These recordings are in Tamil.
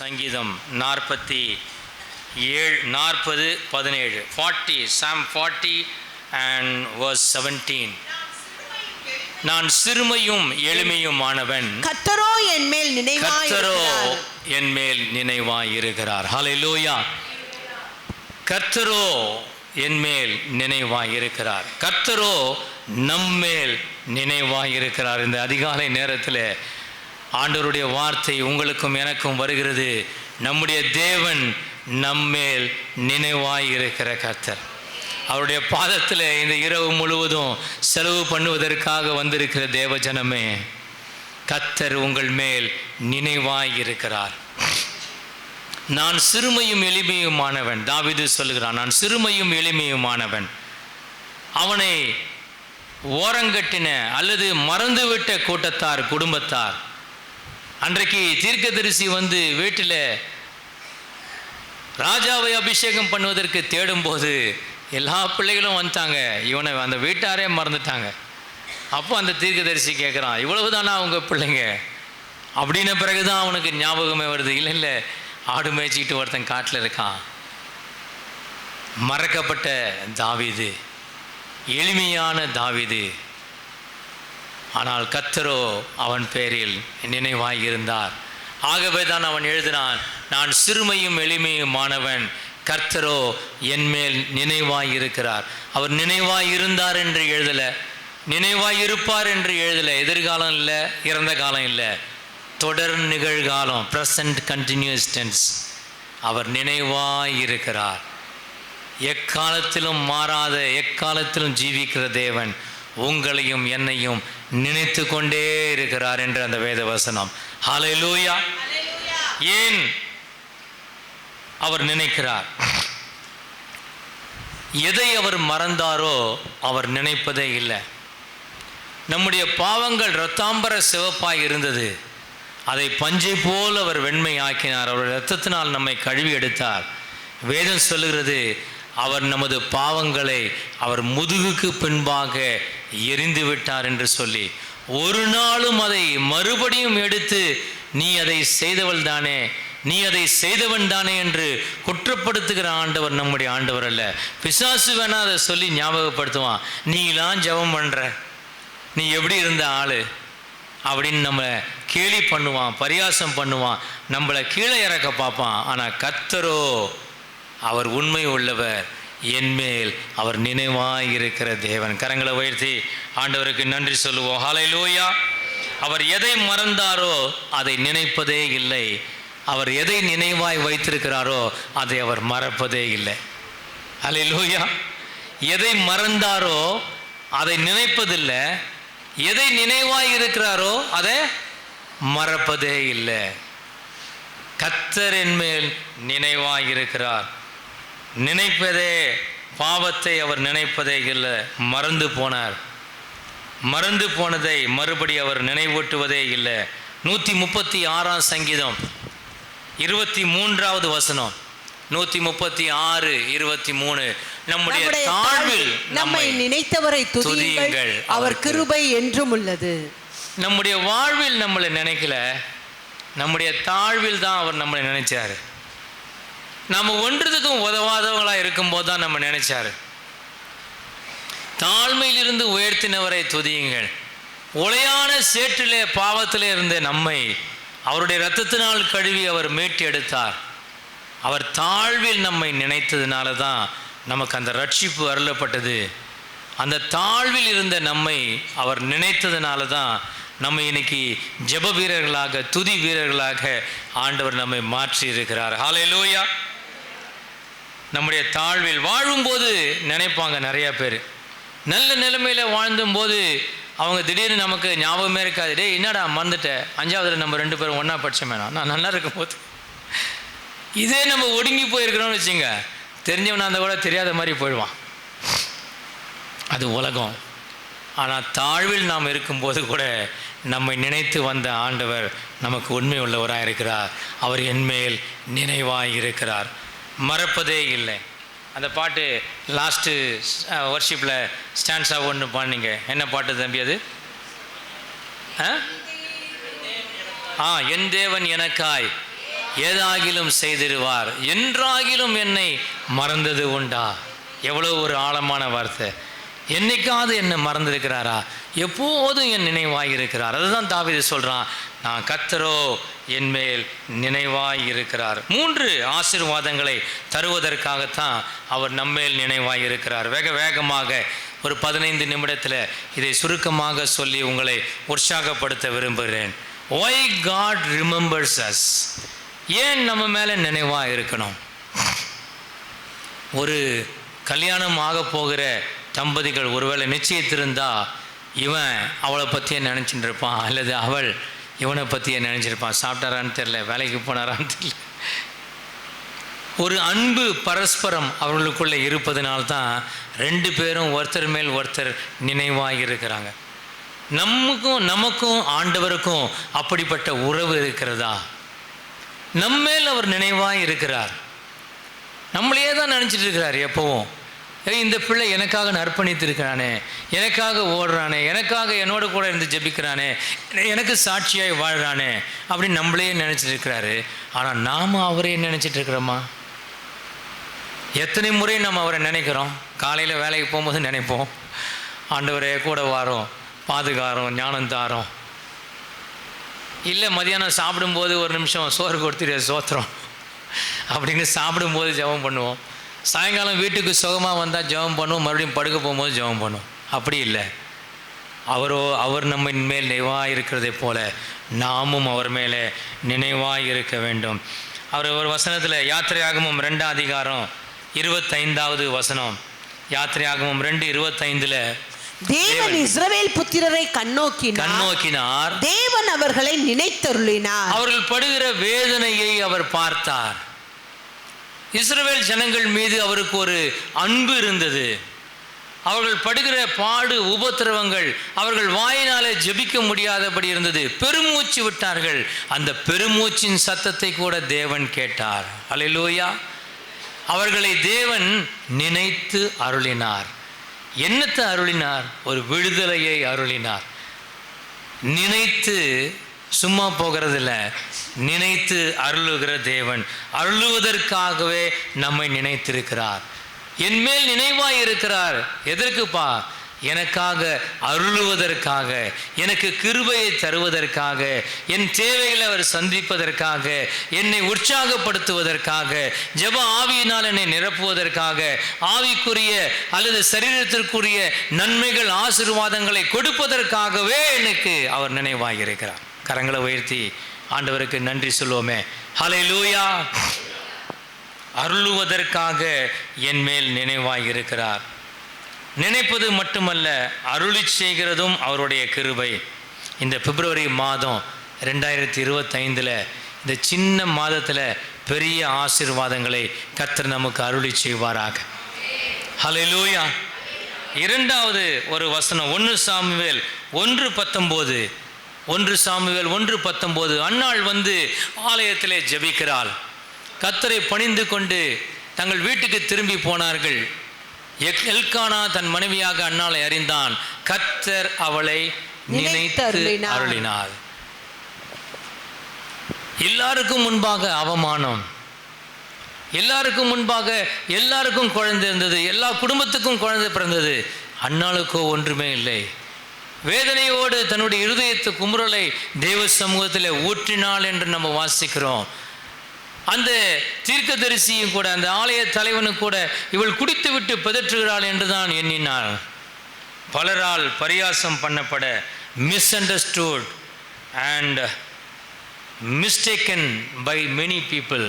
சங்கீதம் 40:17 Psalm 40 and verse 17. நான் சிறுமையும் எளிமையுமானவன், கர்த்தரோ என் மேல் நினைவாயிருக்கிறார். ஹல்லேலூயா. கர்த்தரோ என் மேல் நினைவாயிருக்கிறார். கர்த்தரோ நம்மேல் நினைவாயிருக்கிறார். இந்த அதிகாலை நேரத்தில் ஆண்டவருடைய வார்த்தை உங்களுக்கும் எனக்கும் வருகிறது. நம்முடைய தேவன் நம்மேல் நினைவாயிருக்கிற கர்த்தர். அவருடைய பாதத்தில் இந்த இரவு முழுவதும் செலவு பண்ணுவதற்காக வந்திருக்கிற தேவஜனமே, கர்த்தர் உங்கள் மேல் நினைவாயிருக்கிறார். நான் சிறுமையும் எளிமையுமானவன். தாவீது சொல்லுகிறான், நான் சிறுமையும் எளிமையுமானவன். அவனை ஓரங்கட்டின அல்லது மறந்துவிட்ட கூட்டத்தார், குடும்பத்தார், அன்றைக்கு தீர்க்கதரிசி வந்து வீட்டில் ராஜாவை அபிஷேகம் பண்ணுவதற்கு தேடும்போது எல்லா பிள்ளைகளும் வந்துட்டாங்க. இவனை அந்த வீட்டாரே மறந்துட்டாங்க. அப்போ அந்த தீர்க்கதரிசி கேட்குறான், இவ்வளவு தானா அவங்க பிள்ளைங்க அப்படின்ன பிறகுதான் அவனுக்கு ஞாபகமே வருது. இல்லை, ஆடு மேய்ச்சிக்கிட்டு ஒருத்தன் காட்டில் இருக்கான். மறக்கப்பட்ட தாவீது, எளிமையான தாவீது. ஆனால் கர்த்தரோ அவன் பேரில் நினைவாயிருந்தார். ஆகவே தான் அவன் எழுதினான், நான் சிறுமையும் எளிமையுமானவன், கர்த்தரோ என் மேல் நினைவாயிருக்கிறார். அவர் நினைவாயிருந்தார் என்று எழுதலை, நினைவாயிருப்பார் என்று எழுதலை. எதிர்காலம் இல்லை, இறந்த காலம் இல்லை, தொடர் நிகழ்காலம், ப்ரெசன்ட் கண்டினியூஸ் டென்ஸ். அவர் நினைவாயிருக்கிறார். எக்காலத்திலும் மாறாத, எக்காலத்திலும் ஜீவிக்கிற தேவன் உங்களையும் என்னையும் நினைத்து கொண்டே இருக்கிறார் என்று அந்த வேத வசனம். ஹல்லேலூயா. ஏன் அவர் நினைக்கிறார்? எதை அவர் மறந்தாரோ அவர் நினைப்பதே இல்லை. நம்முடைய பாவங்கள் இரத்தாம்பர சிவப்பாய் இருந்தது, அதை பஞ்சை போல் அவர் வெண்மை ஆக்கினார். அவர் இரத்தத்தினால் நம்மை கழுவி எடுத்தார். வேதம் சொல்லுகிறது, அவர் நமது பாவங்களை அவர் முதுகுக்கு பின்பாக எரிந்து விட்டார் என்று சொல்லி, ஒரு நாளும் அதை மறுபடியும் எடுத்து நீ அதை செய்தவள் தானே, நீ அதை செய்தவன் தானே என்று குற்றப்படுத்துகிற ஆண்டவர் நம்முடைய ஆண்டவர் அல்ல. பிசாசு வேணா அதை சொல்லி ஞாபகப்படுத்துவான், நீலாம் ஜெபம் பண்ணுற, நீ எப்படி இருந்த ஆளு அப்படின்னு நம்மளை கேலி பண்ணுவான், பரியாசம் பண்ணுவான், நம்மளை கீழே இறக்க பார்ப்பான். ஆனால் கர்த்தரோ அவர் உண்மை உள்ளவர், என்மேல் அவர் நினைவாயிருக்கிற தேவன். கரங்களை உயர்த்தி ஆண்டவருக்கு நன்றி சொல்லுவோம். ஹல்லேலூயா. அவர் எதை மறந்தாரோ அதை நினைப்பதே இல்லை. அவர் எதை நினைவாய் வைத்திருக்கிறாரோ அதை அவர் மறப்பதே இல்லை. ஹல்லேலூயா. எதை மறந்தாரோ அதை நினைப்பதில்லை, எதை நினைவாய் இருக்கிறாரோ அதை மறப்பதே இல்லை. கர்த்தர் என்மேல் நினைவாயிருக்கிறார். நினைப்பதே, பாவத்தை அவர் நினைப்பதே இல்லை. மறந்து போனார். மறந்து போனதை மறுபடி அவர் நினைவூட்டுவதே இல்லை. 136 சங்கீதம் 23வது வசனம், 136:23, நம்முடைய தாழ்வில் நம்மை நினைத்தவரை துதியுங்கள், அவர் கிருபை என்றும் உள்ளது. நம்முடைய வாழ்வில் நம்மளை நினைக்கல, நம்முடைய தாழ்வில் தான் அவர் நம்மளை நினைச்சாரு. நம்ம ஒன்றுத்துக்கும் உதவாதவங்களாக இருக்கும்போது தான் நம்ம நினைச்சாரு. தாழ்மையிலிருந்து உயர்த்தினவரை துதியுங்கள். உளையான சேற்றிலே பாவத்திலே இருந்த நம்மை அவருடைய இரத்தத்தினால் கழுவி அவர் மீட்டு எடுத்தார். அவர் தாழ்வில் நம்மை நினைத்ததுனால தான் நமக்கு அந்த ரட்சிப்பு அருளப்பட்டது. அந்த தாழ்வில் இருந்த நம்மை அவர் நினைத்ததுனால தான் நம்ம இன்னைக்கு ஜெப வீரர்களாக, துதி வீரர்களாக ஆண்டவர் நம்மை மாற்றி இருக்கிறார். ஹல்லேலூயா. நம்முடைய தாழ்வில் வாழும்போது நினைப்பாங்க நிறையா பேர். நல்ல நிலைமையில் வாழ்ந்தும்போது அவங்க திடீர்னு நமக்கு ஞாபகமே இருக்காது. டே என்னடா மறந்துட்டேன், 5ஆவதுல நம்ம 2 பேரும் ஒன்றா படித்தோமேனா, நான் நல்லா இருக்கும்போது. இதே நம்ம ஒடுங்கி போயிருக்கிறோம்னு வச்சுங்க, தெரிஞ்சவனா அந்த கூட தெரியாத மாதிரி போயிடுவான். அது உலகம். ஆனால் தாழ்வில் நாம் இருக்கும்போது கூட நம்மை நினைத்து வந்த ஆண்டவர் நமக்கு உண்மை உள்ளவராக இருக்கிறார். அவர் என்மேல் நினைவாக இருக்கிறார், மறப்பதே இல்லை. அந்த பாட்டு லாஸ்ட்டு வர்ஷிப்பில் ஸ்டான்ஸா ஒன்று பாடினீங்க. என்ன பாட்டு தம்பி அது? என் தேவன் எனக்காய் ஏதாகிலும் செய்திருவார், என்றாகிலும் என்னை மறந்தது உண்டா. எவ்வளோ ஒரு ஆழமான வார்த்தை. என்னைக்காவது என்னை மறந்திருக்கிறாரா? எப்போதும் என் நினைவாய் இருக்கிறார். அதுதான் தாவீது சொல்கிறான், நான் கர்த்தரோ என் மேல் நினைவாய் இருக்கிறார். 3 ஆசீர்வாதங்களை தருவதற்காகத்தான் அவர் நம்மேல் நினைவாய் இருக்கிறார். வேகமாக ஒரு 15 நிமிடத்தில் இதை சுருக்கமாக சொல்லி உங்களை உற்சாகப்படுத்த விரும்புகிறேன். Why God remembers us? ஏன் நம்ம மேலே நினைவாக இருக்கணும்? ஒரு கல்யாணம் ஆக போகிற தம்பதிகள் ஒருவேளை நிச்சயித்திருந்தா இவன் அவளை பற்றியே நினச்சிட்டு இருப்பான், அல்லது அவள் இவனை பற்றியே நினச்சிருப்பான். சாப்பிட்டாரான்னு தெரில, வேலைக்கு போனாரான்னு தெரியல. ஒரு அன்பு பரஸ்பரம் அவர்களுக்குள்ளே இருப்பதனால்தான் 2 பேரும் ஒருத்தர் மேல் ஒருத்தர் நினைவாக இருக்கிறாங்க. நமக்கும் ஆண்டவருக்கும் அப்படிப்பட்ட உறவு இருக்கிறதா? நம்மேல் அவர் நினைவாக இருக்கிறார். நம்மளையே தான் நினச்சிட்டு இருக்கிறார் எப்பவும். இந்த பிள்ளை எனக்காக அர்ப்பணித்து இருக்கிறானே, எனக்காக ஓடுறானே, எனக்காக என்னோட கூட இருந்து ஜெபிக்கிறானே, எனக்கு சாட்சியாய் வாழ்கிறானே அப்படின்னு நம்மளே நினச்சிட்டு இருக்கிறாரு. ஆனால் நாம் அவரே நினச்சிட்டு இருக்கிறோமா? எத்தனை முறை நம்ம அவரை நினைக்கிறோம்? காலையில் வேலைக்கு போகும்போது நினைப்போம், ஆண்டவரே கூட வாரோம், பாதுகாரோம், ஞானம் தாரோம். இல்லை மதியானம் சாப்பிடும்போது ஒரு நிமிஷம் சோறு கொடுத்துட்டு சோத்திரம் அப்படின்னு சாப்பிடும்போது ஜெபம் பண்ணுவோம். சாயங்காலம் வீட்டுக்கு சுகமாக வந்தால் ஜெபம் பண்ணுவோம், மறுபடியும் படுக்க போகும்போது ஜெபம் பண்ணுவோம். அப்படி இல்லை. அவர் நம்ம மேல் நினைவாக இருக்கிறதை போல நாமும் அவர் மேலே நினைவாக இருக்க வேண்டும். அவர் ஒரு வசனத்தில், யாத்திரையாகமம் 2 அதிகாரம் 25வது வசனம், யாத்திரையாகமம் 2:25, தேவன் இஸ்ரவேல் புத்திரரை கண்ணோக்கினார், தேவன் அவர்களை நினைத்தருளினார், அவர்கள் படுகிற வேதனையை அவர் பார்த்தார். இஸ்ரவேல் ஜனங்கள் மீது அவருக்கு ஒரு அன்பு இருந்தது. அவர்கள் படுகிற பாடு உபத்திரவங்கள் அவர்கள் வாயினாலே ஜெபிக்க முடியாதபடி இருந்தது. பெருமூச்சு விட்டார்கள். அந்த பெருமூச்சின் சத்தத்தை கூட தேவன் கேட்டார். அல்லேலூயா. அவர்களை தேவன் நினைத்து அருளினார். என்னத்தை அருளினார்? ஒரு விடுதலையை அருளினார். நினைத்து சும்மா போகிறதில்ல, நினைத்து அருளுகிற தேவன். அருளுவதற்காகவே நம்மை நினைத்திருக்கிறார். என் மேல் நினைவாய் இருக்கிறார். எதற்குப்பா? எனக்காக அருளுவதற்காக, எனக்கு கிருபையை தருவதற்காக, என் தேவைகளை அவர் சந்திப்பதற்காக, என்னை உற்சாகப்படுத்துவதற்காக, ஜெப ஆவியினால் என்னை நிரப்புவதற்காக, ஆவிக்குரிய அல்லது சரீரத்திற்குரிய நன்மைகள் ஆசீர்வாதங்களை கொடுப்பதற்காகவே எனக்கு அவர் நினைவாக இருக்கிறார். கரங்களை உயர்த்தி ஆண்டவருக்கு நன்றி சொல்லுவோமே. ஹல்லேலூயா. அருளுவதற்காக என் மேல் நினைவாய் இருக்கிறார். நினைப்பது மட்டுமல்ல, அருளி செய்கிறதும் அவருடைய கிருபை. இந்த பிப்ரவரி மாதம் 2025 இந்த சின்ன மாதத்தில் பெரிய ஆசீர்வாதங்களை கர்த்தர் நமக்கு அருளி செய்வாராக. ஹல்லேலூயா. 2வது ஒரு வசனம், 1 சாமுவேல் 1:19. 1 சாமுவேல் 1:19. அன்னாள் வந்து ஆலயத்திலே ஜெபிக்கிறாள். கர்த்தரை பணிந்து கொண்டு தங்கள் வீட்டுக்கு திரும்பி போனார்கள். எல்கானா தன் மனைவியாக அன்னாளை அறிந்தான். கர்த்தர் அவளை நினைத்து அருளினார். எல்லாருக்கும் முன்பாக அவமானம், எல்லாருக்கும் முன்பாக எல்லாருக்கும் குழந்தை இருந்தது, எல்லா குடும்பத்துக்கும் குழந்தை பிறந்தது. அன்னாளுக்கோ ஒன்றுமே இல்லை. வேதனையோடு தன்னுடைய இருதயத்து குமுறலை தேவ சமூகத்தில் ஊற்றினாள் என்று நம்ம வாசிக்கிறோம். அந்த தீர்க்கதரிசியும் கூட, அந்த ஆலய தலைவனும் கூட, இவள் குடித்து விட்டு பிதற்றுகிறாள் என்று தான் எண்ணினாள். பலரால் பரியாசம் பண்ணப்பட, misunderstood and mistaken by many people.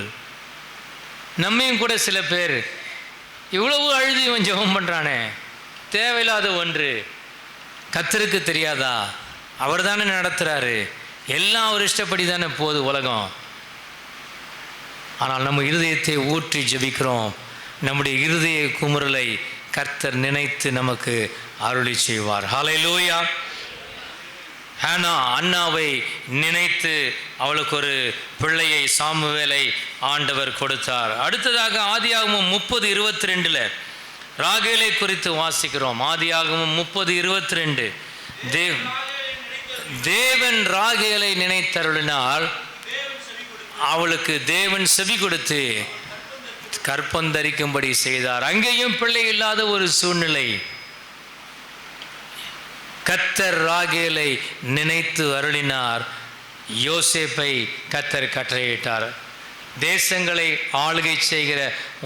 நம்மையும் கூட சில பேர், இவ்வளவு அழுது இவன் ஜெபம் பண்ணுறானே, தேவையில்லாத ஒன்று, கர்த்தருக்கு தெரியாதா? அவர் தானே நடத்துகிறாரு, எல்லாம் அவர் இஷ்டப்படி தானே போகுது உலகம். ஆனால் நம்ம இருதயத்தை ஊற்றி ஜெபிக்கிறோம். நம்முடைய இருதய குமுறலை கர்த்தர் நினைத்து நமக்கு அருளி செய்வார். ஹல்லேலூயா. அன்னாவை நினைத்து அவளுக்கு ஒரு பிள்ளையை, சாமுவேலை ஆண்டவர் கொடுத்தார். அடுத்ததாக ஆதியாகமம் 30:22 ராகேலை குறித்து வாசிக்கிறோம். ஆதியாகமம் 30:22. தேவன் ராகேலை நினைத்தருளினால் அவளுக்கு தேவன் செவி கொடுத்து கற்பந்தரிக்கும்படி செய்தார். அங்கேயும் பிள்ளை இல்லாத ஒரு சூழ்நிலை. கர்த்தர் ராகேலை நினைத்து அருளினார். யோசேப்பை கர்த்தர் கட்டளையிட்டார். தேசங்களை ஆளுகை செய்கிற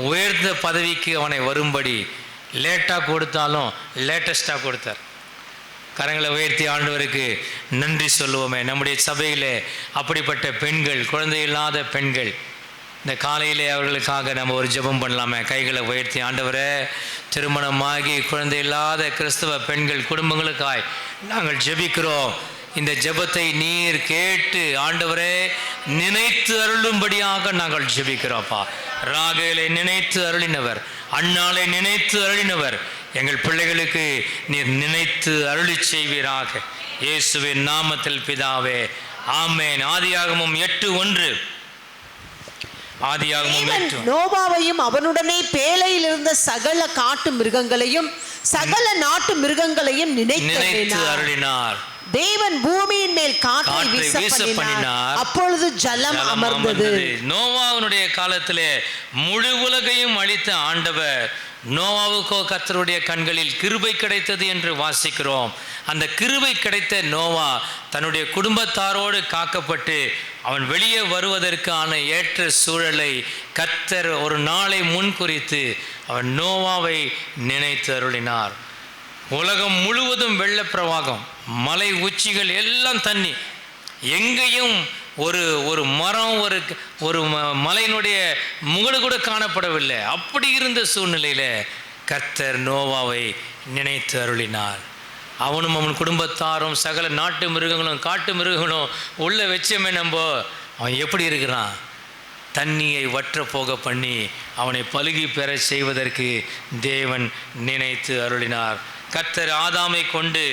உயர்ந்த பதவிக்கு அவனை வரும்படி லேட்டாக கொடுத்தாலும் லேட்டஸ்டாக கொடுத்தார். கரங்களை உயர்த்தி ஆண்டவருக்கு நன்றி சொல்லுவோமே. நம்முடைய சபையில் அப்படிப்பட்ட பெண்கள், குழந்தை இல்லாத பெண்கள், இந்த காலையிலே அவர்களுக்காக நம்ம ஒரு ஜெபம் பண்ணலாமே. கைகளை உயர்த்தி, ஆண்டவரே, திருமணமாகி குழந்தை இல்லாத கிறிஸ்தவ பெண்கள் குடும்பங்களுக்காய் நாங்கள் ஜெபிக்கிறோம். இந்த ஜெபத்தை நீர் கேட்டு ஆண்டவரே நினைத்து அருளும்படியாக நாங்கள் ஜெபிக்கிறோம்ப்பா. ராகேலை நினைத்து அருளினவர், அன்னாளை நினைத்து அருளினவர், எங்கள் பிள்ளைகளுக்கு நீர் நினைத்து அருளி செய்வீராக. இயேசுவின் நாமத்தில் பிதாவே, ஆமென். ஆதியாகமம் 8:1. நோவாவையும் அவனுடனே பேழையில் இருந்த சகல காட்டு மிருகங்களையும் சகல நாட்டு மிருகங்களையும் நினைத்து அருளினார். தேவன் பூமியின் மேல் காற்றை வீச பண்ணினார். அப்பொழுது ஜலம் அமர்ந்தது. நோவாவுடைய காலத்திலே முழு உலகையும் அழித்த ஆண்டவர் நோவாவுக்கோ கர்த்தருடைய கண்களில் கிருபை கிடைத்தது என்று வாசிக்கிறோம். அந்த கிருபை கிடைத்த நோவா தன்னுடைய குடும்பத்தாரோடு காக்கப்பட்டு அவன் வெளியே வருவதற்கான ஏற்ற சூழலை கர்த்தர் ஒரு நாளை முன்குறித்து அவன் நோவாவை நினைத்து அருளினார். உலகம் முழுவதும் வெள்ள பிரவாகம், மலை உச்சிகள் எல்லாம் தண்ணி, எங்கேயும் ஒரு மரம், ஒரு மலையினுடைய முகடு கூட காணப்படவில்லை. அப்படி இருந்த சூழ்நிலையில் கர்த்தர் நோவாவை நினைத்து அருளினார். அவனும் அவன் குடும்பத்தாரும் சகல நாட்டு மிருகங்களும் காட்டு மிருகங்களும் உள்ள வச்சமே நம்ப அவன் எப்படி இருக்கிறான்? தண்ணியை வற்ற போக பண்ணி அவனை பலுகி பெற செய்வதற்கு தேவன் நினைத்து அருளினார். கர்த்தர் ஆதாமை கொண்டு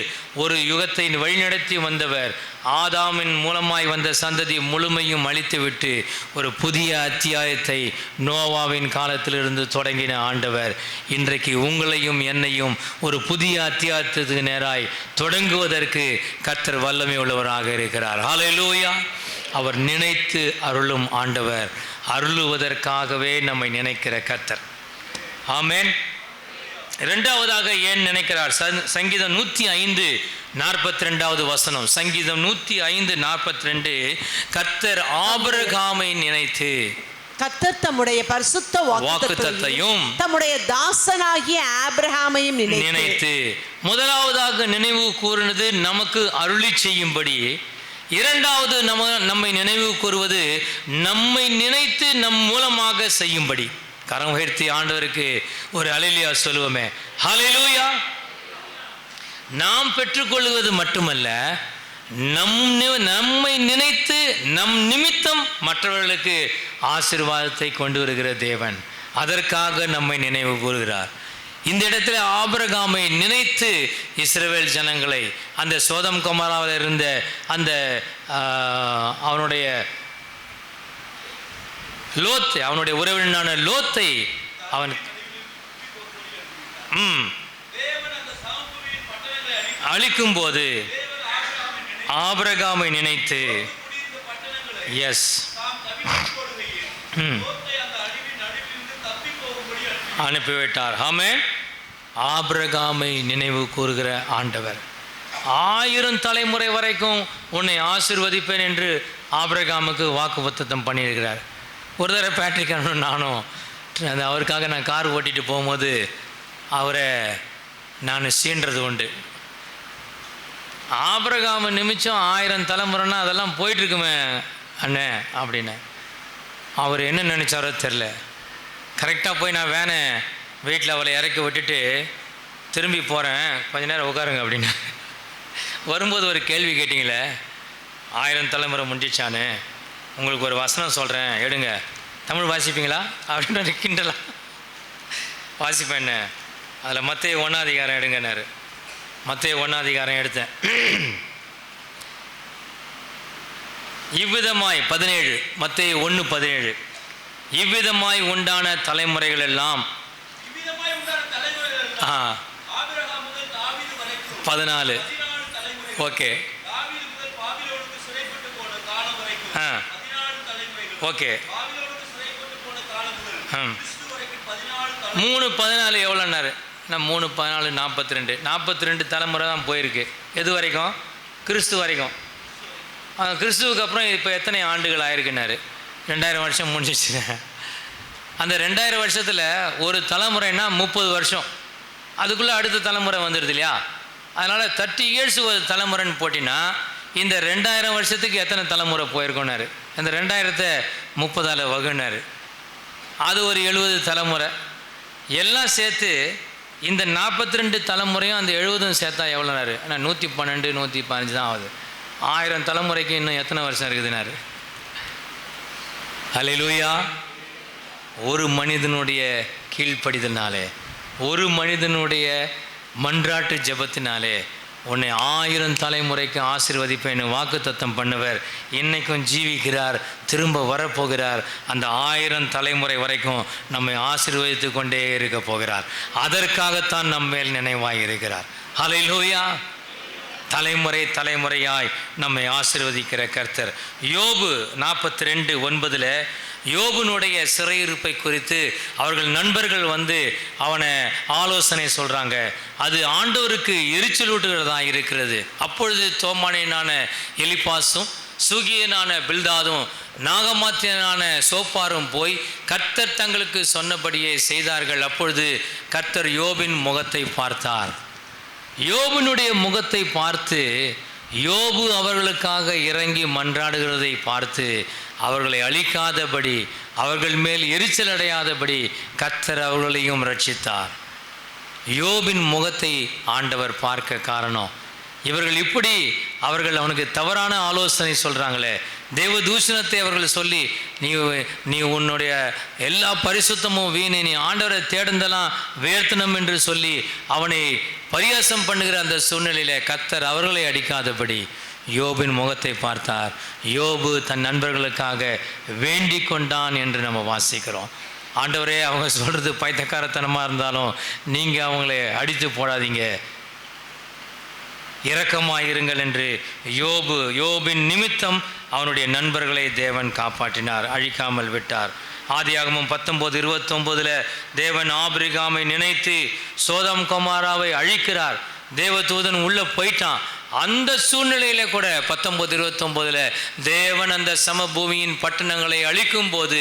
ஒரு யுகத்தை வழிநடத்தி வந்தவர். ஆதாமின் மூலமாய் வந்த சந்ததி முழுமையும் அழித்துவிட்டு ஒரு புதிய அத்தியாயத்தை நோவாவின் காலத்திலிருந்து தொடங்கின ஆண்டவர் இன்றைக்கு உங்களையும் என்னையும் ஒரு புதிய அத்தியாயத்துக்கு நேராய் தொடங்குவதற்கு கர்த்தர் வல்லமை உள்ளவராக இருக்கிறார். ஹல்லேலூயா. அவர் நினைத்து அருளும் ஆண்டவர், அருளுவதற்காகவே நம்மை நினைக்கிற கர்த்தர். ஆமென். இரண்டாவதாக ஏன் நினைக்கிறார்? சங்கீதம் 105:42 வசனம். சங்கீதம் 105:42. கர்த்தர் ஆபிரகாமை நினைத்து, கர்த்தர் தம்முடைய பரிசுத்த வாக்குத்தத்தத்தையும் தம்முடைய தாசனாகிய ஆபிரகாமையும் நினைத்து. முதலாவதாக நினைவு கூறுனது நமக்கு அருளி செய்யும்படி. இரண்டாவது நம்மை நினைவு கூறுவது நம்மை நினைத்து நம் மூலமாக செய்யும்படி. கரம் உயர்த்தி ஆண்டவருக்கு ஒரு ஹல்லேலூயா சொல்லுவோமே. ஹல்லேலூயா. நாம் பெற்றுக்கொள்வது மட்டுமல்ல, நம்மை நினைத்து நம் நிமித்தம் மற்றவர்களுக்கு ஆசீர்வாதத்தை கொண்டு வருகிற தேவன். அதற்காக நம்மை நினைவு கூறுகிறார். இந்த இடத்துல ஆபிரகாமை நினைத்து இஸ்ரவேல் ஜனங்களை, அந்த சோதம் கொமோராவில் இருந்த அந்த அவனுடைய லோத், அவனுடைய உறவினரான லோத்தை அவன் அழிக்கும் போது ஆபிரகாமை நினைத்து அனுப்பிவிட்டார். ஆமென். ஆபிரகாமை நினைவு கூறுகிற ஆண்டவர் 1000 தலைமுறை வரைக்கும் உன்னை ஆசீர்வதிப்பேன் என்று ஆபிரகாமுக்கு வாக்குத்தத்தம் பண்ணியிருக்கிறார். ஒரு தடவை பேட்ரிக் நானும் அவருக்காக நான் கார் ஓட்டிகிட்டு போகும்போது அவரை நான் சீன்றது உண்டு. ஆபிரகாம் நிமிஷம் 1000 தலைமுறைன்னா அதெல்லாம் போயிட்டுருக்குமே அண்ணே அப்படின்னு. அவர் என்ன நினச்சாரோ தெரில. கரெக்டாக போய் நான் வேனை வீட்டில் அவளை இறக்கி விட்டுட்டு திரும்பி போகிறேன், கொஞ்ச நேரம் உட்காருங்க அப்படின்னு. வரும்போது ஒரு கேள்வி கேட்டிங்களே, 1000 தலைமுறை முடிஞ்சிச்சானு, உங்களுக்கு ஒரு வசனம் சொல்கிறேன் எடுங்க, தமிழ் வாசிப்பீங்களா அப்படின்னு கிண்டலா. வாசிப்பேன் என்ன, அதில் மத்தேயு 1 எடுங்கன்னாரு. மத்தேயு 1 எடுத்தேன். இவ்விதமாய் 17, மத்தேயு 1:17, இவ்விதமாய் உண்டான தலைமுறைகள் எல்லாம் 14. ஓகே. ஓகே. 3:14 எவ்வளோன்னாரு? நான் 3:14 42 42 தலைமுறை தான் போயிருக்கு. எது வரைக்கும்? கிறிஸ்து வரைக்கும். கிறிஸ்துவுக்கு அப்புறம் இப்போ எத்தனை ஆண்டுகள் ஆயிருக்குன்னாரு? 2000 வருஷம் முடிஞ்சிச்சுங்க. அந்த 2000 வருஷத்தில் ஒரு தலைமுறைன்னா 30 வருஷம், அதுக்குள்ளே அடுத்த தலைமுறை வந்துடுது இல்லையா? அதனால் 30 years ஒரு தலைமுறைன்னு போட்டின்னா இந்த 2000 வருஷத்துக்கு எத்தனை தலைமுறை போயிருக்கோன்னாரு? இந்த 2000 30ஆல் வகுனாரு. அது ஒரு 70 தலைமுறை. எல்லாம் சேர்த்து இந்த 42 தலைமுறையும் அந்த 70 சேர்த்தா எவ்வளோனாரு? ஆனால் 112 115 தான் ஆகுது. 1000 தலைமுறைக்கு இன்னும் எத்தனை வருஷம் இருக்குதுனாரு? அல்லேலூயா. ஒரு மனிதனுடைய கீழ்ப்படிதனாலே, ஒரு மனிதனுடைய மன்றாட்டு ஜெபத்தினாலே உன்னை 1000 தலைமுறைக்கு ஆசீர்வதிப்பேன்னு வாக்குத்தத்தம் பண்ணுவர். இன்னைக்கும் ஜீவிக்கிறார், திரும்ப வரப்போகிறார். அந்த 1000 தலைமுறை வரைக்கும் நம்மை ஆசீர்வதித்து கொண்டே இருக்க போகிறார். அதற்காகத்தான் நம்ம மேல் நினைவாய் இருக்கிறார். ஹல்லேலூயா. தலைமுறை தலைமுறையாய் நம்மை ஆசீர்வதிக்கிற கர்த்தர். யோபு 42:9 யோபுனுடைய சிறையிருப்பை குறித்து அவர்கள் நண்பர்கள் வந்து அவனை ஆலோசனை சொல்கிறாங்க. அது ஆண்டவருக்கு எரிச்சலூட்டுகிறதா இருக்கிறது. அப்பொழுது தோமானியனான எலிப்பாசும் சூகியனான பில்தாதும் நாகமாத்தியனான சோப்பாரும் போய் கர்த்தர் தங்களுக்கு சொன்னபடியே செய்தார்கள். அப்பொழுது கர்த்தர் யோபின் முகத்தை பார்த்தார். யோபுனுடைய முகத்தை பார்த்து யோபு அவர்களுக்காக இறங்கி மன்றாடுகிறதை பார்த்து அவர்களை அழிக்காதபடி, அவர்கள் மேல் எரிச்சல் அடையாதபடி கர்த்தர் அவர்களையும் ரட்சித்தார். யோபின் முகத்தை ஆண்டவர் பார்க்க காரணம், இவர்கள் இப்படி அவர்கள் அவனுக்கு தவறான ஆலோசனை சொல்கிறாங்களே, தேவ தூஷணத்தை அவர்கள் சொல்லி நீ உன்னுடைய எல்லா பரிசுத்தமும் வீணை, நீ ஆண்டவரை தேடுந்தெல்லாம் வேர்த்தனம் என்று சொல்லி அவனை பரியாசம் பண்ணுகிற அந்த சூழ்நிலையில் கர்த்தர் அவர்களை அடிக்காதபடி யோபின் முகத்தை பார்த்தார். யோபு தன் நண்பர்களுக்காக வேண்டிக் கொண்டான் என்று நம்ம வாசிக்கிறோம். ஆண்டவரே, அவங்க சொல்கிறது பைத்தியக்காரத்தனமாக இருந்தாலும் நீங்கள் அவங்களை அடித்து போடாதீங்க, இரக்கமாயிருங்கள் என்று யோபின் நிமித்தம் அவனுடைய நண்பர்களை தேவன் காப்பாற்றினார், அழிக்காமல் விட்டார். ஆதியாகமம் 19:29 தேவன் ஆபிரகாமை நினைத்து சோதம் கொமாராவை அழிக்கிறார். தேவதூதன் உள்ள போயிட்டான். அந்த சூழ்நிலையில கூட 19:29 தேவன் அந்த சமபூமியின் பட்டணங்களை அழிக்கும் போது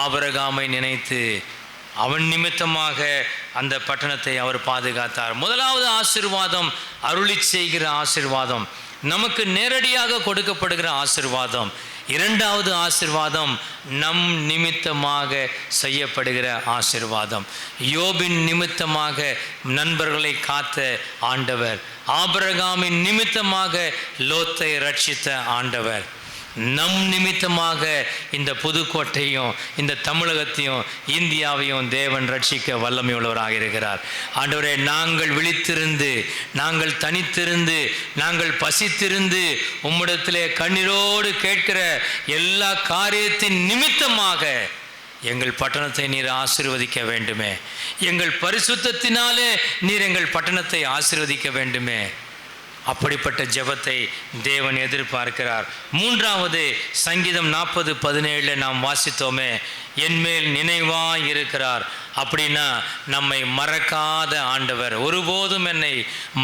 ஆபிரகாமை நினைத்து அவன் நிமித்தமாக அந்த பட்டணத்தை அவர் பாதுகாத்தார். முதலாவது ஆசீர்வாதம் அருளி செய்கிற ஆசீர்வாதம், நமக்கு நேரடியாக கொடுக்கப்படுகிற ஆசீர்வாதம். இரண்டாவது ஆசீர்வாதம் நம் நிமித்தமாக செய்யப்படுகிற ஆசீர்வாதம். யோபின் நிமித்தமாக நண்பர்களை காத்த ஆண்டவர், ஆபிரகாமின் நிமித்தமாக லோத்தை ரட்சித்த ஆண்டவர், நம் நிமித்தமாக இந்த புதுக்கோட்டையும் இந்த தமிழகத்தையும் இந்தியாவையும் தேவன் ரட்சிக்க வல்லமை உள்ளவராக இருக்கிறார். ஆண்டவரே, நாங்கள் விழித்திருந்து, நாங்கள் தனித்திருந்து, நாங்கள் பசித்திருந்து உம்மிடத்திலே கண்ணீரோடு கேட்கிற எல்லா காரியத்தின் நிமித்தமாக எங்கள் பட்டணத்தை நீர் ஆசீர்வதிக்க வேண்டுமே. எங்கள் பரிசுத்தத்தினாலே நீர் எங்கள் பட்டணத்தை ஆசீர்வதிக்க வேண்டுமே. அப்படிப்பட்ட ஜெபத்தை தேவன் எதிர்பார்க்கிறார். மூன்றாவது, சங்கீதம் 40:17 நாம் வாசித்தோமே, என்மேல் நினைவாய் இருக்கிறார். அப்படின்னா நம்மை மறக்காத ஆண்டவர், ஒருபோதும் என்னை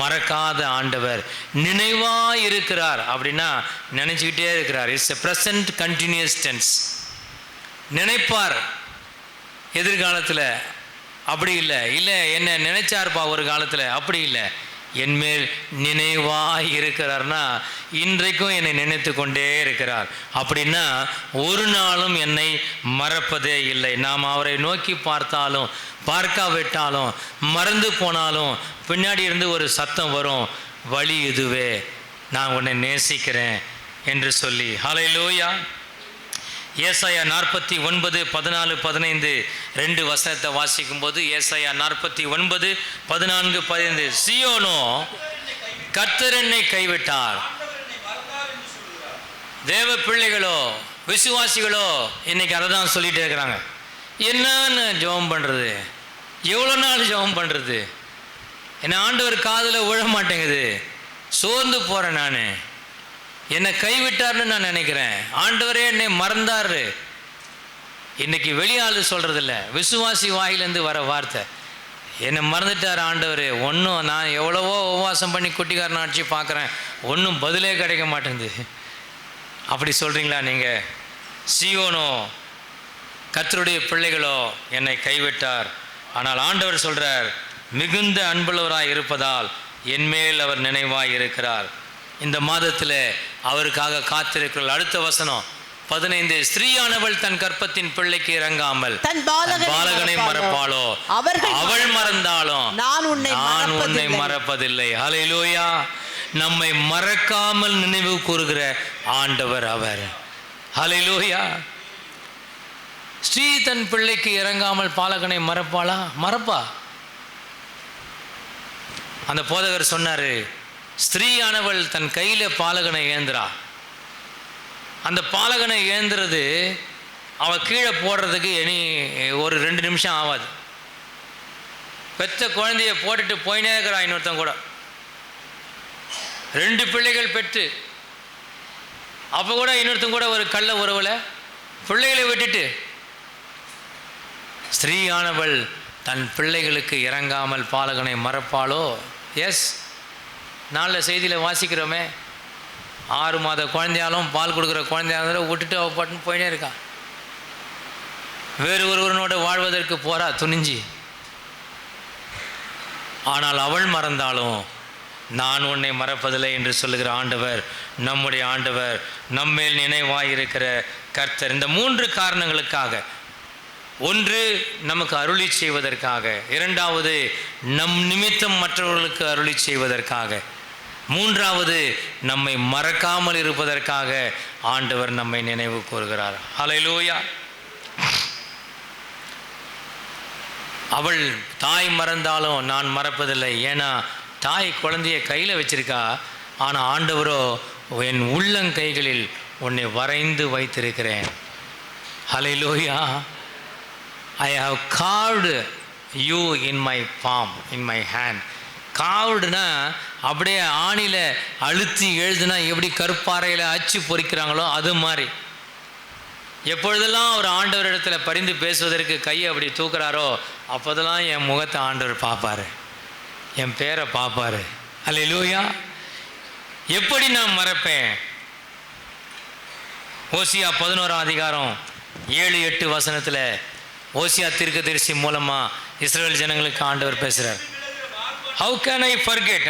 மறக்காத ஆண்டவர். நினைவாய் இருக்கிறார் அப்படின்னா நினைச்சுக்கிட்டே இருக்கிறார். It's a present continuous tense. நினைப்பார் எதிர்காலத்தில், அப்படி இல்லை என்ன நினைச்சார்ப்பா ஒரு காலத்தில், அப்படி இல்லை. என்மேல் நினைவாய் இருக்கிறார்னா இன்றைக்கும் என்னை நினைத்து கொண்டே இருக்கிறார். அப்படின்னா ஒரு நாளும் என்னை மறப்பதே இல்லை. நாம் அவரை நோக்கி பார்த்தாலும் பார்க்காவிட்டாலும் மறந்து போனாலும் பின்னாடி இருந்து ஒரு சத்தம் வரும், வழி இதுவே, நான் உன்னை நேசிக்கிறேன் என்று சொல்லி. ஹல்லேலூயா. ஏசாயா 49:14-15 2 வசனத்தை வாசிக்கும் போது, ஏசாயா 49:14-15, சீயோனோ கர்த்தர் என்னை கைவிட்டார். தேவ பிள்ளைகளோ விசுவாசிகளோ இன்னைக்கு அதை தான் சொல்லிட்டே இருக்கிறாங்க. என்னன்னு ஜெபம் பண்ணுறது, எவ்வளோ நாள் ஜெபம் பண்ணுறது, என்ன ஆண்டவர் காதில் விழ மாட்டேங்குது, சோர்ந்து போகிறேன், நான் என்னை கைவிட்டார்னு நான் நினைக்கிறேன், ஆண்டவரே என்னை மறந்தாரு, இன்னைக்கு வெளியாள் சொல்கிறதில்ல, விசுவாசி வாயிலேருந்து வர வார்த்தை, என்னை மறந்துட்டார் ஆண்டவர், ஒன்றும் நான் எவ்வளவோ உபவாசம் பண்ணி குட்டிக்காரனை அடிச்சு பார்க்குறேன், ஒன்றும் பதிலே கிடைக்க மாட்டேங்குது. அப்படி சொல்கிறீங்களா நீங்கள்? சீயோனோ கர்த்தருடைய பிள்ளைகளோ என்னை கைவிட்டார். ஆனால் ஆண்டவர் சொல்கிறார், மிகுந்த அன்புள்ளவராய் இருப்பதால் என்மேல் அவர் நினைவாய் இருக்கிறார். இந்த மாதத்தில் அவருக்காக காத்திருக்கிறார். அடுத்த வசனம் 15, ஸ்திரீயானவள் தன் கற்பத்தின் பிள்ளைக்கு இறங்காமல் தன் பாலகனை மறப்பாளோ, அவள் மறந்தாலும் நான் உன்னை மறப்பதில்லை. ஹல்லேலூயா. நம்மை மறக்காமல் நினைவு கூறுகிற ஆண்டவர் அவர். ஹல்லேலூயா. ஸ்ரீ தன் பிள்ளைக்கு இறங்காமல் பாலகனை மறப்பாளா? மறப்பா. அந்த போதகர் சொன்னாரு, ஸ்திரீயானவள் தன் கையில பாலகனை ஏந்திரா. அந்த பாலகனை ஏந்துறது அவ கீழே போடுறதுக்கு இனி ஒரு 2 நிமிஷம் ஆகாது. பெத்த குழந்தைய போட்டுட்டு போயினே இருக்கிறா. இன்னொருத்தன் கூட 2 பிள்ளைகள் பெற்று, அப்போ கூட இன்னொருத்தன் கூட ஒரு கள்ள உறவில் பிள்ளைகளை விட்டுட்டு, ஸ்திரீயானவள் தன் பிள்ளைகளுக்கு இறங்காமல் பாலகனை மறப்பாளோ? எஸ், நாளில் செய்தியில் வாசிக்கிறோமே, 6 மாத குழந்தையாலும் பால் கொடுக்குற குழந்தையாலும் விட்டுட்டு அவள் பாட்டுன்னு போயினே இருக்கான். வேறு ஒருவனோட வாழ்வதற்கு போறா துணிஞ்சி. ஆனால் அவள் மறந்தாலும் நான் உன்னை மறப்பதில்லை என்று சொல்லுகிற ஆண்டவர் நம்முடைய ஆண்டவர், நம்மேல் நினைவாயிருக்கிற கர்த்தர். இந்த 3 காரணங்களுக்காக: 1, நமக்கு அருளி செய்வதற்காக; 2வது, நம் நிமித்தம் மற்றவர்களுக்கு அருளி செய்வதற்காக; 3வது, நம்மை மறக்காமல் இருப்பதற்காக ஆண்டவர் நம்மை நினைவு கூறுகிறார். ஹல்லேலூயா. அவள் தாய் மறந்தாலும் நான் மறப்பதில்லை. ஏன்னா தாய் குழந்தைய கையில் வச்சிருக்கா. ஆனால் ஆண்டவரோ, என் உள்ளங்கைகளில் உன்னை வரைந்து வைத்திருக்கிறேன். ஹல்லேலூயா. I have carved you in my palm, in my hand. காவுடுனா அப்படியே ஆணியில் அழுத்தி எழுதுனா எப்படி கற்பாறையில் அச்சு பொறிக்கிறாங்களோ அது மாதிரி. எப்பொழுதெல்லாம் ஒரு ஆண்டவர் இடத்துல பரிந்து பேசுவதற்கு கையை அப்படி தூக்குறாரோ அப்போதெல்லாம் என் முகத்தை ஆண்டவர் பார்ப்பார், என் பேரை பார்ப்பார். அல்லேலூயா. எப்படி நான் மறப்பேன்? ஓசியா 11ஆம் அதிகாரம் 7-8 வசனத்தில் ஓசியா தீர்க்கதரிசி மூலமா இஸ்ரவேல் ஜனங்களுக்கு ஆண்டவர் பேசுறார். How can I forget?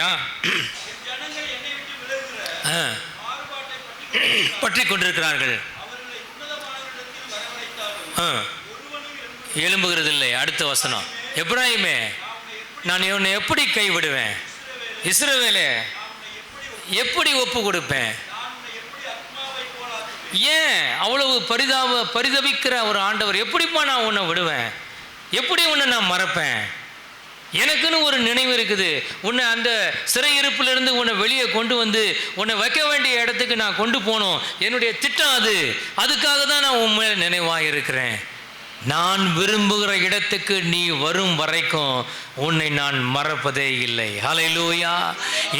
பற்றி கொண்டிருக்கிறார்கள், எழும்புகிறதில்லை. அடுத்த வசனம், எப்ராஹிமே நான் உன்னை எப்படி கைவிடுவேன்? இஸ்ரவேலே எப்படி ஒப்பு கொடுப்பேன்? ஏன் அவ்வளவு பரிதபிக்கிற ஒரு ஆண்டவர் எப்படிப்பா நான் உன்னை விடுவேன்? எப்படி உன்னை நான் மறப்பேன்? எனக்குன்னு ஒரு நினைவு இருக்குது. உன்னை அந்த சிறையிருப்பிலிருந்து உன்னை வெளியே கொண்டு வந்து உன்னை வைக்க வேண்டிய இடத்துக்கு நான் கொண்டு போகணும். என்னுடைய திட்டம் அது. அதுக்காக தான் நான் உன் மேல் நினைவாக இருக்கிறேன். நான் விரும்புகிற இடத்துக்கு நீ வரும் வரைக்கும் உன்னை நான் மறப்பதே இல்லை. ஹல்லேலூயா.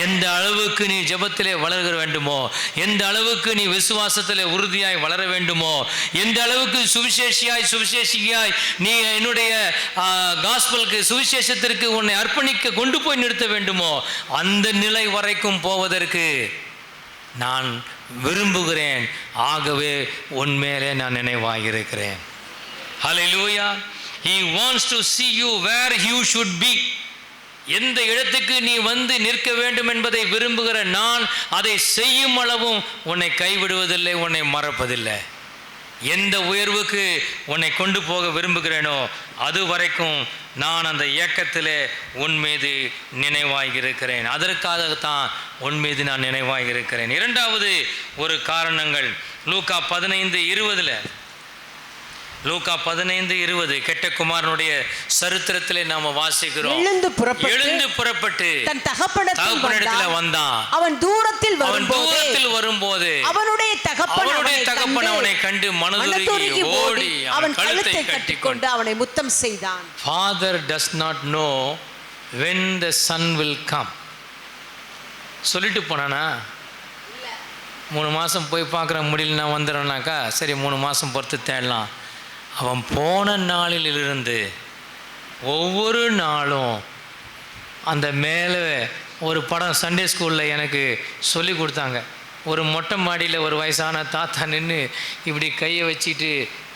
எந்த அளவுக்கு நீ ஜெபத்திலே வளர வேண்டுமோ, எந்த அளவுக்கு நீ விசுவாசத்திலே உறுதியாய் வளர வேண்டுமோ, எந்த அளவுக்கு சுவிசேஷியாய் நீ என்னுடைய காஸ்பலுக்கு சுவிசேஷத்திற்கு உன்னை அர்ப்பணிக்க கொண்டு போய் நிறுத்த வேண்டுமோ, அந்த நிலை வரைக்கும் போவதற்கு நான் விரும்புகிறேன். ஆகவே உன் மேலே நான் நினைவாயிருக்கிறேன். Hallelujah. He wants to see you where you should be. எந்த இடத்துக்கு நீ வந்து நிற்க வேண்டும் என்பதை விரும்புகிற நான் அதை செய்யும் அளவும் உன்னை கைவிடுவதில்லை, உன்னை மறப்பதில்லை. எந்த உயர்வுக்கு உன்னை கொண்டு போக விரும்புகிறேனோ அது வரைக்கும் நான் அந்த இயக்கத்திலே உன் மீது நினைவாயிருக்கிறேன். அதற்காகத்தான் உன் மீது நான் நினைவாயிருக்கிறேன். 2வது ஒரு காரணங்கள் லூக்கா 15:20. லூக்கா 15:20 கெட்ட குமாரனுடைய சரித்திரத்திலே நாம வாசிக்கிறோம். எழுந்து புறப்பட்டு தன் தகப்பனிடத்தில் வந்தான். அவன் தூரத்தில் வரும்போது அவனுடைய தகப்பன் அவனை கண்டு மனதுருகி ஓடி அவன் கழுத்தை கட்டிக்கொண்டு அவனை முத்தம் செய்தான். Father does not know when the son will come. சொல்லிட்டு போனானா? 3 மாதம் போய் பார்க்குற முடியல நான் வந்துடுறேனாக்கா சரி 3 மாதம் பொறுத்து தேடலாம். அவன் போன நாளிலிருந்து ஒவ்வொரு நாளும் அந்த மேலே ஒரு படம் சண்டே ஸ்கூலில் எனக்கு சொல்லி கொடுத்தாங்க. ஒரு மொட்டை மாடியில் ஒரு வயசான தாத்தா நின்று இப்படி கையை வச்சுட்டு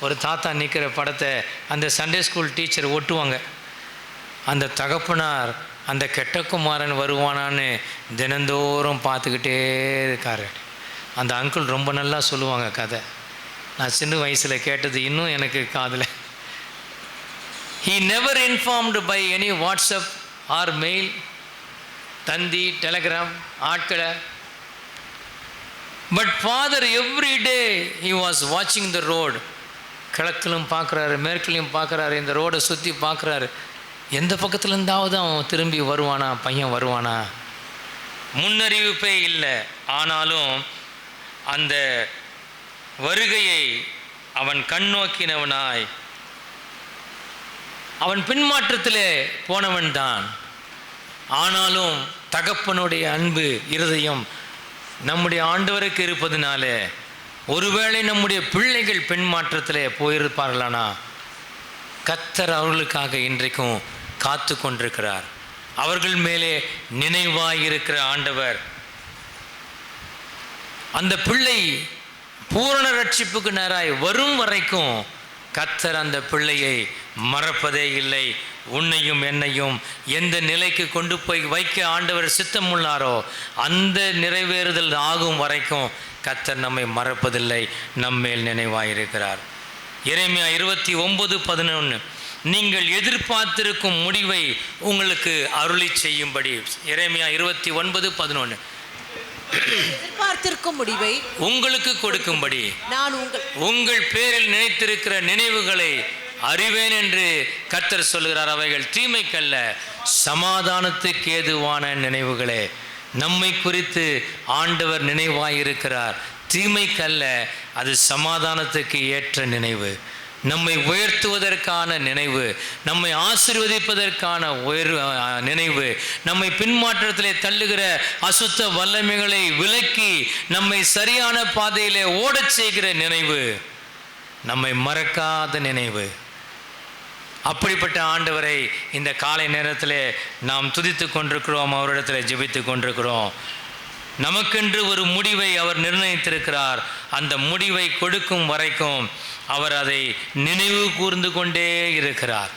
ஒரு தாத்தா நிற்கிற படத்தை அந்த சண்டே ஸ்கூல் டீச்சர் ஒட்டுவாங்க. அந்த தகப்பனார் அந்த கெட்ட குமாரன் வருவானான்னு தினந்தோறும் பார்த்துக்கிட்டே இருக்கார். அந்த அங்கிள் ரொம்ப நல்லா சொல்லுவாங்க கதை. நான் சின்ன வயசில் கேட்டது இன்னும் எனக்கு காதில். He never informed by any WhatsApp or mail, தந்தி, டெலகிராம் ஆட்களை. But father every day he was watching the road. கிழக்கிலும் பார்க்குறாரு, மேற்கிலையும் பார்க்குறாரு, இந்த ரோடை சுற்றி பார்க்குறாரு. எந்த பக்கத்துலேருந்தாவது அவன் திரும்பி வருவானா, பையன் வருவானா. முன்னறிவிப்பே இல்லை. ஆனாலும் அந்த வருகையை அவன் கண்ணோக்கினவனாய் அவன் பின்மாற்றத்திலே போனவன் தான். ஆனாலும் தகப்பனுடைய அன்பு இருதயம் நம்முடைய ஆண்டவருக்கு இருப்பதனால ஒருவேளை நம்முடைய பிள்ளைகள் பின்மாற்றத்திலே போயிருப்பார்களானா, கர்த்தர் அவர்களுக்காக இன்றைக்கும் காத்து கொண்டிருக்கிறார். அவர்கள் மேலே நினைவாயிருக்கிற ஆண்டவர் அந்த பிள்ளை பூரண ரட்சிப்புக்கு நேராய் வரும் வரைக்கும் கர்த்தர் அந்த பிள்ளையை மறப்பதே இல்லை. உன்னையும் என்னையும் எந்த நிலைக்கு கொண்டு போய் வைக்க ஆண்டவர் சித்தம் உள்ளாரோ அந்த நிறைவேறுதல் ஆகும் வரைக்கும் கர்த்தர் நம்மை மறப்பதில்லை, நம்மேல் நினைவாயிருக்கிறார். எரேமியா 29:11 நீங்கள் எதிர்பார்த்திருக்கும் முடிவை உங்களுக்கு அருளி செய்யும்படி. எரேமியா 29:11 எதிர்பார்த்திருக்கும் முடிவை உங்களுக்கு கொடுக்கும்படி நான் உங்கள் பேரில் நினைத்திருக்கிற நினைவுகளை அறிவேன் என்று கர்த்தர் சொல்கிறார். அவைகள் தீமைக்கல்ல, சமாதானத்துக்கு ஏதுவான நினைவுகளே. நம்மை குறித்து ஆண்டவர் நினைவாயிருக்கிறார். தீமைக்கல்ல, அது சமாதானத்துக்கு ஏற்ற நினைவு, நம்மை உயர்த்துவதற்கான நினைவு, நம்மை ஆசீர்வதிப்பதற்கான நினைவு, நம்மை பின்மாற்றத்திலே தள்ளுகிற அசுத்த வல்லமைகளை விலக்கி நம்மை சரியான பாதையிலே ஓடச் செய்கிற நினைவு, நம்மை மறக்காத நினைவு. அப்படிப்பட்ட ஆண்டவரை இந்த காலை நேரத்தில் நாம் துதித்து கொண்டிருக்கிறோம், அவரிடத்தில் ஜெபித்து கொண்டிருக்கிறோம். நமக்கென்று ஒரு முடிவை அவர் நிர்ணயித்திருக்கிறார். அந்த முடிவை கொடுக்கும் வரைக்கும் அவர் அதை நினைவு கூர்ந்து கொண்டே இருக்கிறார்.